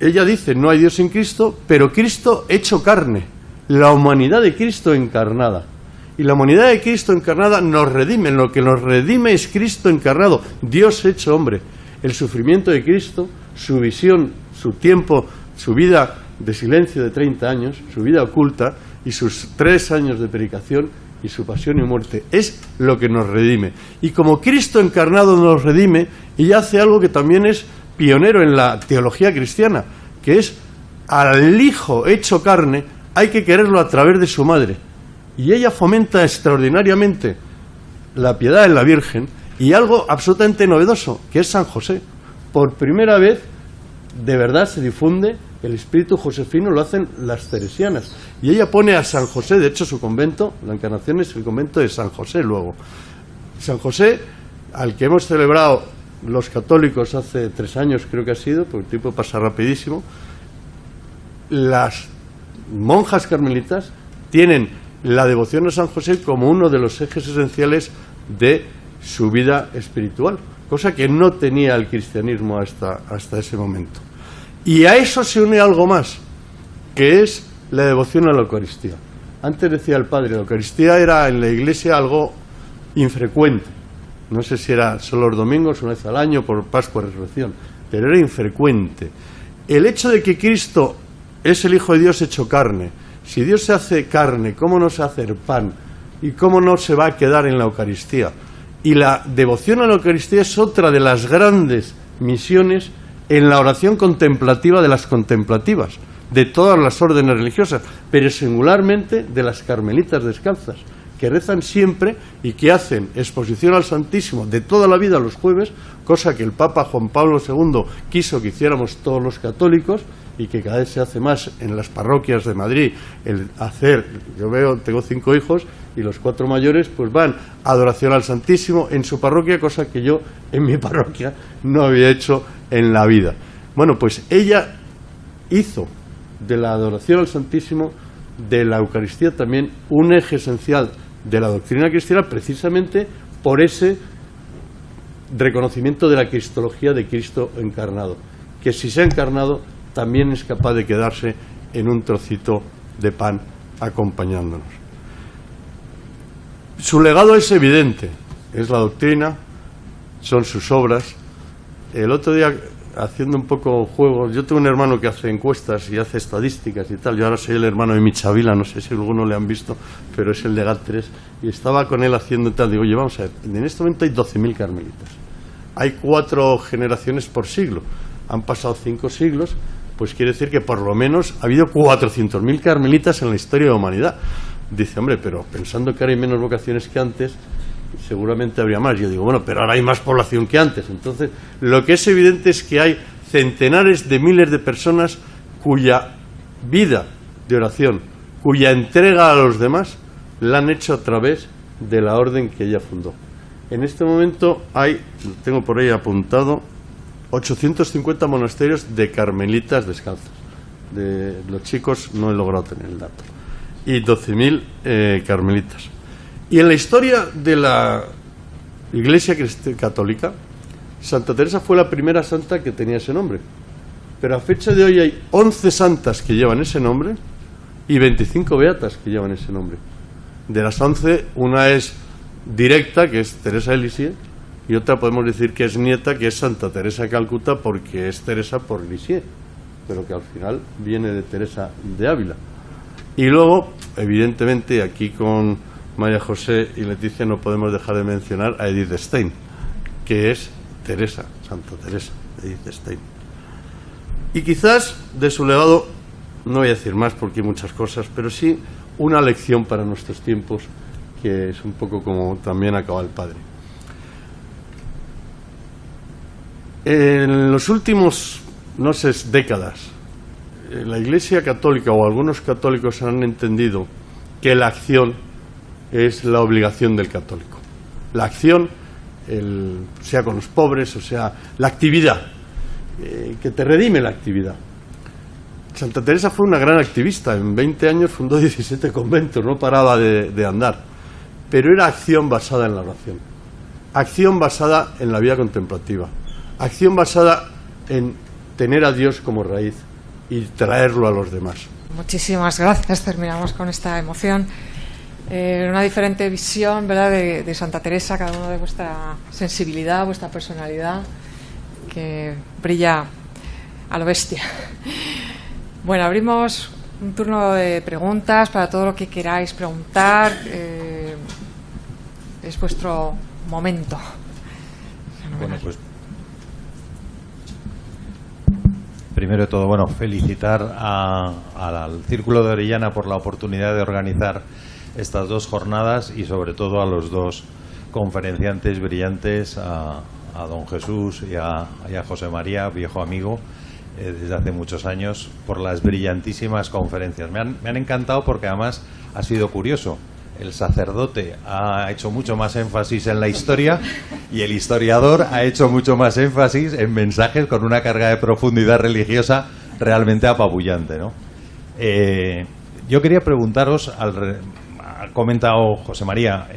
ella dice, no hay Dios sin Cristo, pero Cristo hecho carne, la humanidad de Cristo encarnada. Y la humanidad de Cristo encarnada nos redime, lo que nos redime es Cristo encarnado, Dios hecho hombre. el sufrimiento de Cristo, su visión, su tiempo, su vida de silencio de 30 años, su vida oculta y sus 3 años de predicación y su pasión y muerte. Es lo que nos redime. Y como Cristo encarnado nos redime, y hace algo que también es pionero en la teología cristiana, que es al Hijo hecho carne, hay que quererlo a través de su madre. Y ella fomenta extraordinariamente la piedad en la Virgen y algo absolutamente novedoso, que es San José. Por primera vez, de verdad, se difunde el espíritu josefino, lo hacen las teresianas. Y ella pone a San José, de hecho su convento, la Encarnación es el convento de San José luego. San José, al que hemos celebrado los católicos hace 3 años, creo que ha sido, porque el tiempo pasa rapidísimo, las monjas carmelitas tienen la devoción a San José como uno de los ejes esenciales de su vida espiritual, cosa que no tenía el cristianismo hasta ese momento. Y a eso se une algo más, que es la devoción a la Eucaristía. Antes decía el padre, la Eucaristía era en la Iglesia algo infrecuente. No sé si era solo los domingos, una vez al año, por Pascua, Resurrección, pero era infrecuente. El hecho de que Cristo es el Hijo de Dios hecho carne, si Dios se hace carne, ¿cómo no se hace pan? ¿Y cómo no se va a quedar en la Eucaristía? Y la devoción a la Eucaristía es otra de las grandes misiones en la oración contemplativa de las contemplativas, de todas las órdenes religiosas, pero singularmente de las carmelitas descalzas, que rezan siempre y que hacen exposición al Santísimo de toda la vida los jueves, cosa que el Papa Juan Pablo II quiso que hiciéramos todos los católicos y que cada vez se hace más en las parroquias de Madrid. Tengo 5 hijos y los 4 mayores pues van a adoración al Santísimo en su parroquia, cosa que yo en mi parroquia no había hecho en la vida. Bueno, pues ella hizo de la adoración al Santísimo, de la Eucaristía también, un eje esencial de la doctrina cristiana, precisamente por ese reconocimiento de la cristología de Cristo encarnado, que si se ha encarnado también es capaz de quedarse en un trocito de pan acompañándonos. Su legado es evidente, es la doctrina, son sus obras. El otro día, haciendo un poco juegos, yo tengo un hermano que hace encuestas y hace estadísticas y tal, yo ahora soy el hermano de Michavila, no sé si alguno le han visto, pero es el de GAT3, y estaba con él haciendo tal, digo, oye, vamos a ver, en este momento hay 12.000 carmelitas, hay 4 generaciones por siglo, han pasado 5 siglos, pues quiere decir que por lo menos ha habido 400.000 carmelitas en la historia de la humanidad. Dice, hombre, pero pensando que ahora hay menos vocaciones que antes, seguramente habría más. Yo digo, bueno, pero ahora hay más población que antes. Entonces, lo que es evidente es que hay centenares de miles de personas cuya vida de oración, cuya entrega a los demás, la han hecho a través de la orden que ella fundó. En este momento hay, tengo por ahí apuntado, 850 monasterios de carmelitas descalzas. De los chicos no he logrado tener el dato. Y 12.000 carmelitas. Y en la historia de la Iglesia Católica, Santa Teresa fue la primera santa que tenía ese nombre. Pero a fecha de hoy hay 11 santas que llevan ese nombre y 25 beatas que llevan ese nombre. De las 11, una es directa, que es Teresa de Lisieux, y otra podemos decir que es nieta, que es Santa Teresa de Calcuta, porque es Teresa por Lisieux, pero que al final viene de Teresa de Ávila. Y luego, evidentemente, aquí con María José y Leticia no podemos dejar de mencionar a Edith Stein, que es Teresa, Santa Teresa, Edith Stein. Y quizás de su legado, no voy a decir más porque hay muchas cosas, pero sí una lección para nuestros tiempos, que es un poco como también acaba el padre. En los últimos, no sé, décadas, la Iglesia Católica o algunos católicos han entendido que la acción es la obligación del católico. La acción, sea con los pobres, o sea, la actividad, que te redime la actividad. Santa Teresa fue una gran activista, en 20 años fundó 17 conventos, no paraba de andar, pero era acción basada en la oración, acción basada en la vida contemplativa, acción basada en tener a Dios como raíz y traerlo a los demás. Muchísimas gracias, terminamos con esta emoción. Una diferente visión, ¿verdad?, de Santa Teresa, cada uno de vuestra sensibilidad, vuestra personalidad. que brilla a lo bestia. Bueno, abrimos un turno de preguntas para todo lo que queráis preguntar. Es vuestro momento. Bueno, pues primero de todo, bueno, felicitar al Círculo de Orellana por la oportunidad de organizar estas dos jornadas y sobre todo a los dos conferenciantes brillantes, a don Jesús y a José María, viejo amigo desde hace muchos años, por las brillantísimas conferencias. Me han encantado porque además ha sido curioso. El sacerdote ha hecho mucho más énfasis en la historia y el historiador ha hecho mucho más énfasis en mensajes con una carga de profundidad religiosa realmente apabullante, ¿no? Yo quería preguntaros, ha comentado José María,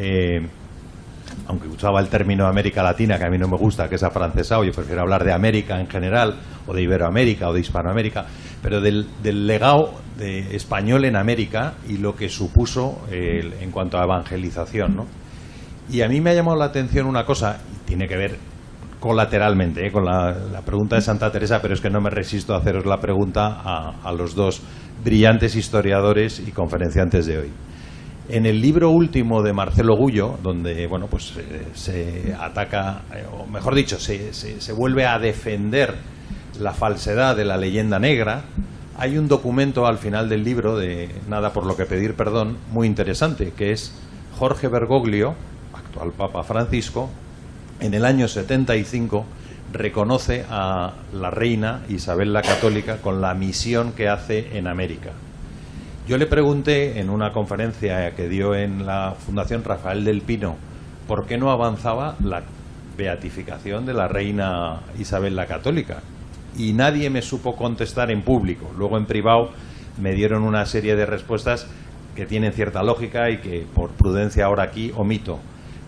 aunque usaba el término América Latina, que a mí no me gusta, que es afrancesado, yo prefiero hablar de América en general, o de Iberoamérica, o de Hispanoamérica, pero del legado español en América y lo que supuso en cuanto a evangelización, ¿no? Y a mí me ha llamado la atención una cosa, y tiene que ver colateralmente con la pregunta de Santa Teresa, pero es que no me resisto a haceros la pregunta a los dos brillantes historiadores y conferenciantes de hoy. En el libro último de Marcelo Gullo, donde bueno, pues se ataca, o mejor dicho, se vuelve a defender la falsedad de la leyenda negra, hay un documento al final del libro de Nada por lo que pedir perdón, muy interesante, que es Jorge Bergoglio, actual Papa Francisco, en el año 75 reconoce a la reina Isabel la Católica con la misión que hace en América. Yo le pregunté en una conferencia que dio en la Fundación Rafael del Pino por qué no avanzaba la beatificación de la reina Isabel la Católica, y nadie me supo contestar en público. Luego en privado me dieron una serie de respuestas que tienen cierta lógica y que por prudencia ahora aquí omito.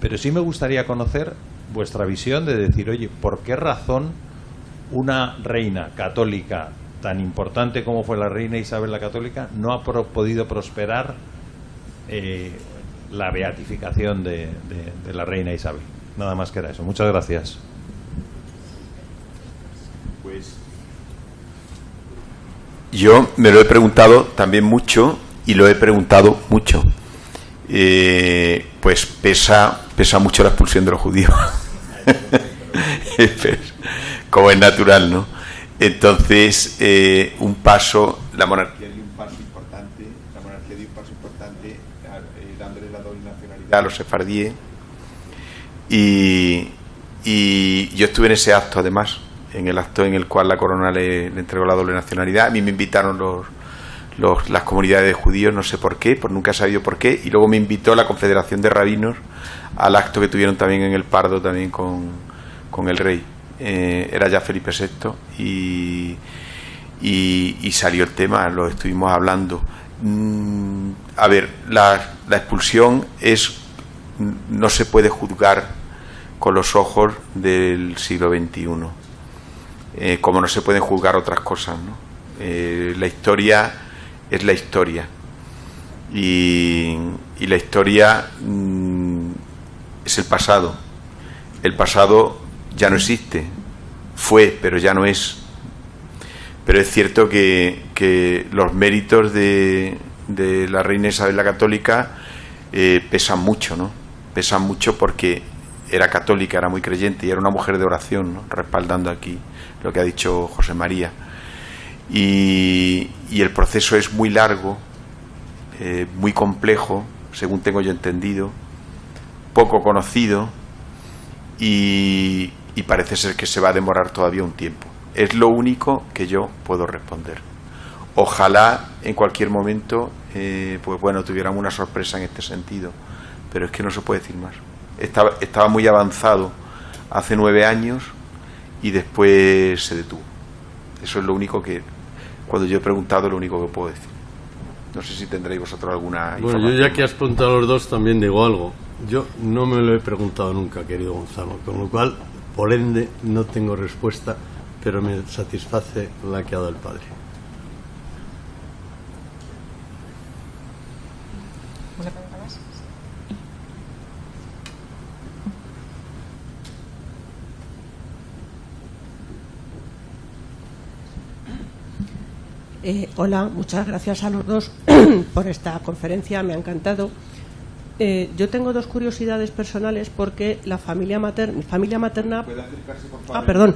Pero sí me gustaría conocer vuestra visión de decir, oye, ¿por qué razón una reina católica tan importante como fue la reina Isabel la Católica no ha podido prosperar la beatificación de la reina Isabel? Nada más que era eso. Muchas gracias. Pues yo me lo he preguntado también mucho y lo he preguntado mucho. Pues pesa mucho la expulsión de los judíos. Como es natural, ¿no? Entonces, la monarquía dio un paso importante, dándole la doble nacionalidad a los sefardíes, y yo estuve en ese acto, además, en el acto en el cual la corona le entregó la doble nacionalidad. A mí me invitaron las comunidades de judíos, no sé por qué, nunca he sabido por qué, y luego me invitó la Confederación de Rabinos al acto que tuvieron también en el Pardo, también con el rey. Era ya Felipe VI y salió el tema, lo estuvimos hablando. A ver, la expulsión no se puede juzgar con los ojos del siglo XXI, como no se pueden juzgar otras cosas, ¿no? La historia es la historia y la historia es el pasado. El pasado ya no existe, fue, pero ya no es. Pero es cierto que los méritos de la reina Isabel la Católica pesan mucho, ¿no? Pesan mucho porque era católica, era muy creyente y era una mujer de oración, ¿no? Respaldando aquí lo que ha dicho José María. Y el proceso es muy largo, muy complejo, según tengo yo entendido, poco conocido, y parece ser que se va a demorar todavía un tiempo. Es lo único que yo puedo responder. Ojalá en cualquier momento pues bueno, tuviéramos una sorpresa en este sentido, pero es que no se puede decir más. Estaba muy avanzado hace 9 años y después se detuvo. Eso es lo único que, cuando yo he preguntado, lo único que puedo decir. No sé si tendréis vosotros alguna información. Bueno, yo ya que has preguntado a los dos también digo algo. Yo no me lo he preguntado nunca, querido Gonzalo, con lo cual, por ende, no tengo respuesta, pero me satisface la que ha dado el padre. ¿Una pregunta más? Hola, muchas gracias a los dos por esta conferencia, me ha encantado. Yo tengo dos curiosidades personales porque mi familia materna... ¿Puede acercarse, por favor? Perdón.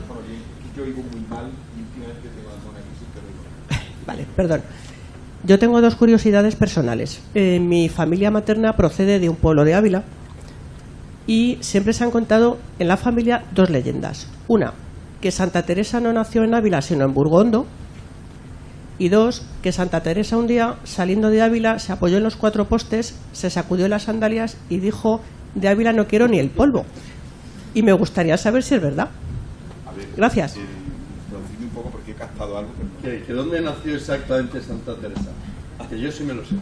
Yo oigo muy mal y últimamente tengo alguna crisis, pero... Vale, perdón. Yo tengo dos curiosidades personales. Mi familia materna procede de un pueblo de Ávila y siempre se han contado en la familia dos leyendas. Una, que Santa Teresa no nació en Ávila sino en Burgondo, y dos, que Santa Teresa un día, saliendo de Ávila, se apoyó en los 4 postes, se sacudió las sandalias y dijo: de Ávila no quiero ni el polvo. Y me gustaría saber si es verdad. A ver, Gracias. Traducidme un poco porque he captado algo. Pero... ¿Que dónde nació exactamente Santa Teresa? Que yo sí me lo sé.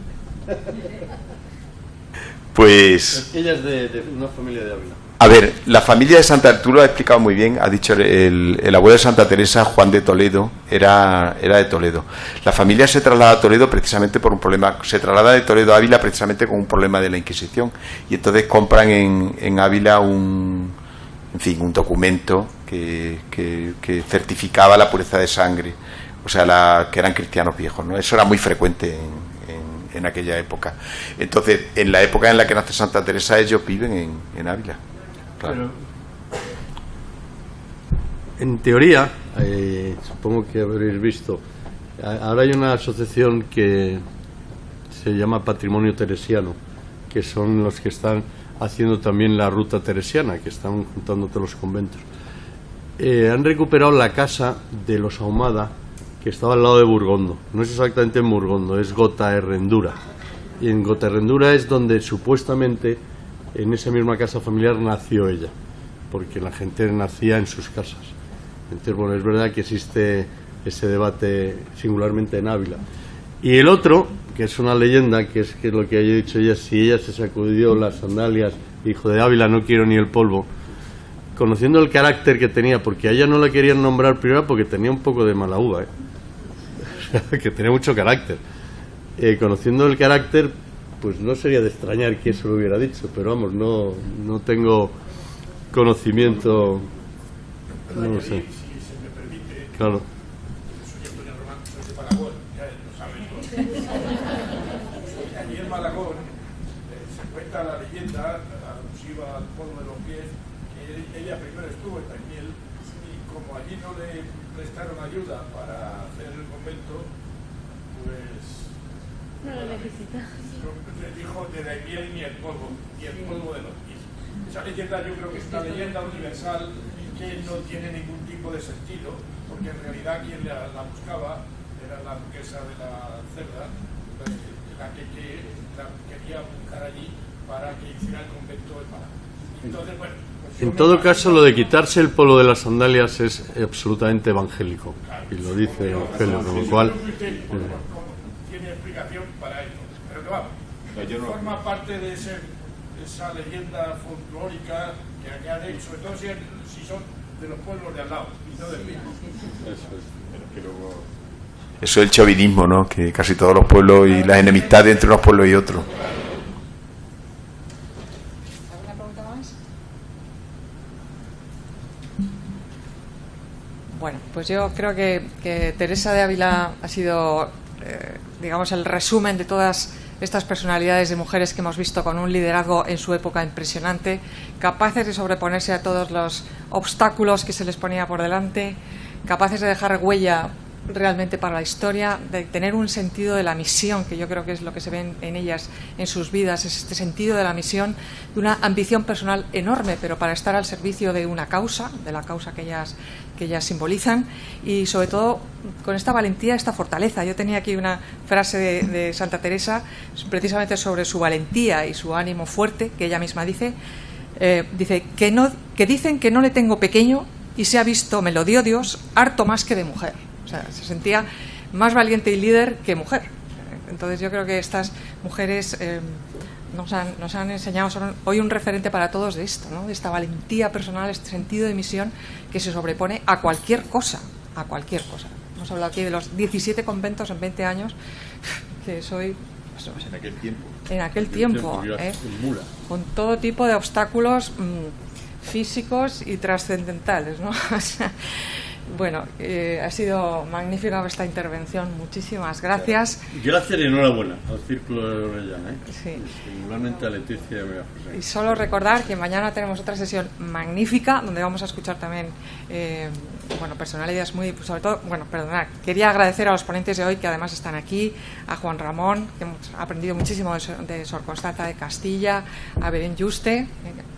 Pues... Es que ella es de una familia de Ávila. A ver, la familia de Santa, tú lo has explicado muy bien, ha dicho el abuelo de Santa Teresa, Juan de Toledo, era de Toledo. La familia se traslada a Toledo precisamente por un problema, se traslada de Toledo a Ávila precisamente con un problema de la Inquisición, y entonces compran en Ávila un documento que certificaba la pureza de sangre, o sea, que eran cristianos viejos, ¿no? Eso era muy frecuente en aquella época. Entonces, en la época en la que nace Santa Teresa, ellos viven en Ávila. Claro. Pero, en teoría, supongo que habréis visto, ahora hay una asociación que se llama Patrimonio Teresiano, que son los que están haciendo también la ruta teresiana, que están juntando todos los conventos. Han recuperado la casa de los Ahumada, que estaba al lado de Burgondo. No es exactamente en Burgondo, es Gotaerrendura. Y en Gotaerrendura es donde supuestamente en esa misma casa familiar nació ella, porque la gente nacía en sus casas. Entonces, bueno, es verdad que existe ese debate singularmente en Ávila. Y el otro, que es una leyenda, que es lo que haya dicho ella, si ella se sacudió las sandalias, hijo de Ávila, no quiero ni el polvo, conociendo el carácter que tenía, porque a ella no la querían nombrar primero porque tenía un poco de mala uva, que tenía mucho carácter. Conociendo el carácter, pues no sería de extrañar que eso lo hubiera dicho, pero vamos, no tengo conocimiento, no lo sé. Si se me permite, Claro. soy Antonio Román, soy de Malagón, ya lo saben todos. Allí en Malagón se cuenta la leyenda alusiva al polvo de los pies, que ella primero estuvo en Daimiel y como allí no le prestaron ayuda para hacer el convento, pues no lo necesita. le dijo de Daimiel ni el polvo de los pies. Esa leyenda yo creo que es una leyenda universal que no tiene ningún tipo de sentido, porque en realidad quien la buscaba era la duquesa de la Cerda, la que la quería buscar allí para que hiciera el convento en Málaga. Entonces, bueno, pues En todo caso, lo de quitarse el polvo de las sandalias es absolutamente evangélico, y lo dice el Evangelio, con lo cual... tiene explicación para ello, pero que vamos, forma parte de esa leyenda folclórica que han hecho, sobre todo si son de los pueblos de al lado y no del mismo. Eso es el chauvinismo, ¿no? Que casi todos los pueblos y las enemistades entre unos pueblos y otros. ¿Alguna pregunta más? Bueno, pues yo creo que Teresa de Ávila ha sido, digamos, el resumen de todas estas personalidades de mujeres que hemos visto con un liderazgo en su época impresionante, capaces de sobreponerse a todos los obstáculos que se les ponía por delante, capaces de dejar huella realmente para la historia, de tener un sentido de la misión, que yo creo que es lo que se ve en ellas, en sus vidas, es este sentido de la misión, de una ambición personal enorme, pero para estar al servicio de una causa, de la causa que ellas simbolizan, y sobre todo con esta valentía, esta fortaleza. Yo tenía aquí una frase de Santa Teresa, precisamente sobre su valentía y su ánimo fuerte, que ella misma dice, que dicen que no le tengo pequeño y se ha visto, me lo dio Dios, harto más que de mujer. O sea, se sentía más valiente y líder que mujer. Entonces yo creo que estas mujeres nos han enseñado, son hoy un referente para todos de esto, ¿no? De esta valentía personal, este sentido de misión que se sobrepone a cualquier cosa, a cualquier cosa. Hemos hablado aquí de los 17 conventos en 20 años, que soy... En aquel tiempo. En aquel tiempo, con todo tipo de obstáculos físicos y trascendentales, ¿no? O sea, Bueno, ha sido magnífica esta intervención. Muchísimas gracias. Gracias y enhorabuena al Círculo de Orellana, Sí. Igualmente a Leticia y a María José. Y solo recordar que mañana tenemos otra sesión magnífica donde vamos a escuchar también personalidades muy, sobre todo, quería agradecer a los ponentes de hoy que además están aquí, a Juan Ramón, que hemos aprendido muchísimo de Sor Constanza de Castilla, a Belén Juste,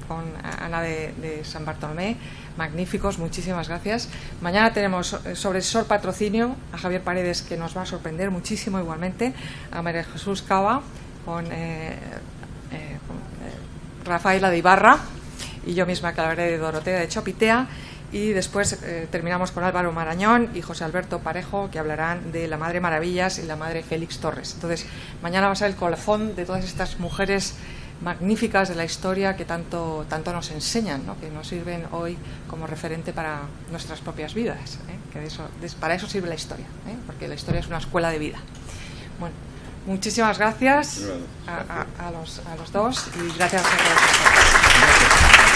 con Ana de San Bartolomé, magníficos, muchísimas gracias. Mañana tenemos sobre Sor Patrocinio a Javier Paredes, que nos va a sorprender muchísimo igualmente, a María Jesús Cava, con Rafaela de Ibarra, y yo misma que hablaré de Dorotea de Chopitea, y después terminamos con Álvaro Marañón y José Alberto Parejo, que hablarán de la Madre Maravillas y la Madre Félix Torres. Entonces, mañana va a ser el colofón de todas estas mujeres magníficas de la historia que tanto nos enseñan, ¿no? Que nos sirven hoy como referente para nuestras propias vidas, que para eso sirve la historia, porque la historia es una escuela de vida. Bueno, muchísimas gracias a los dos y gracias a todos.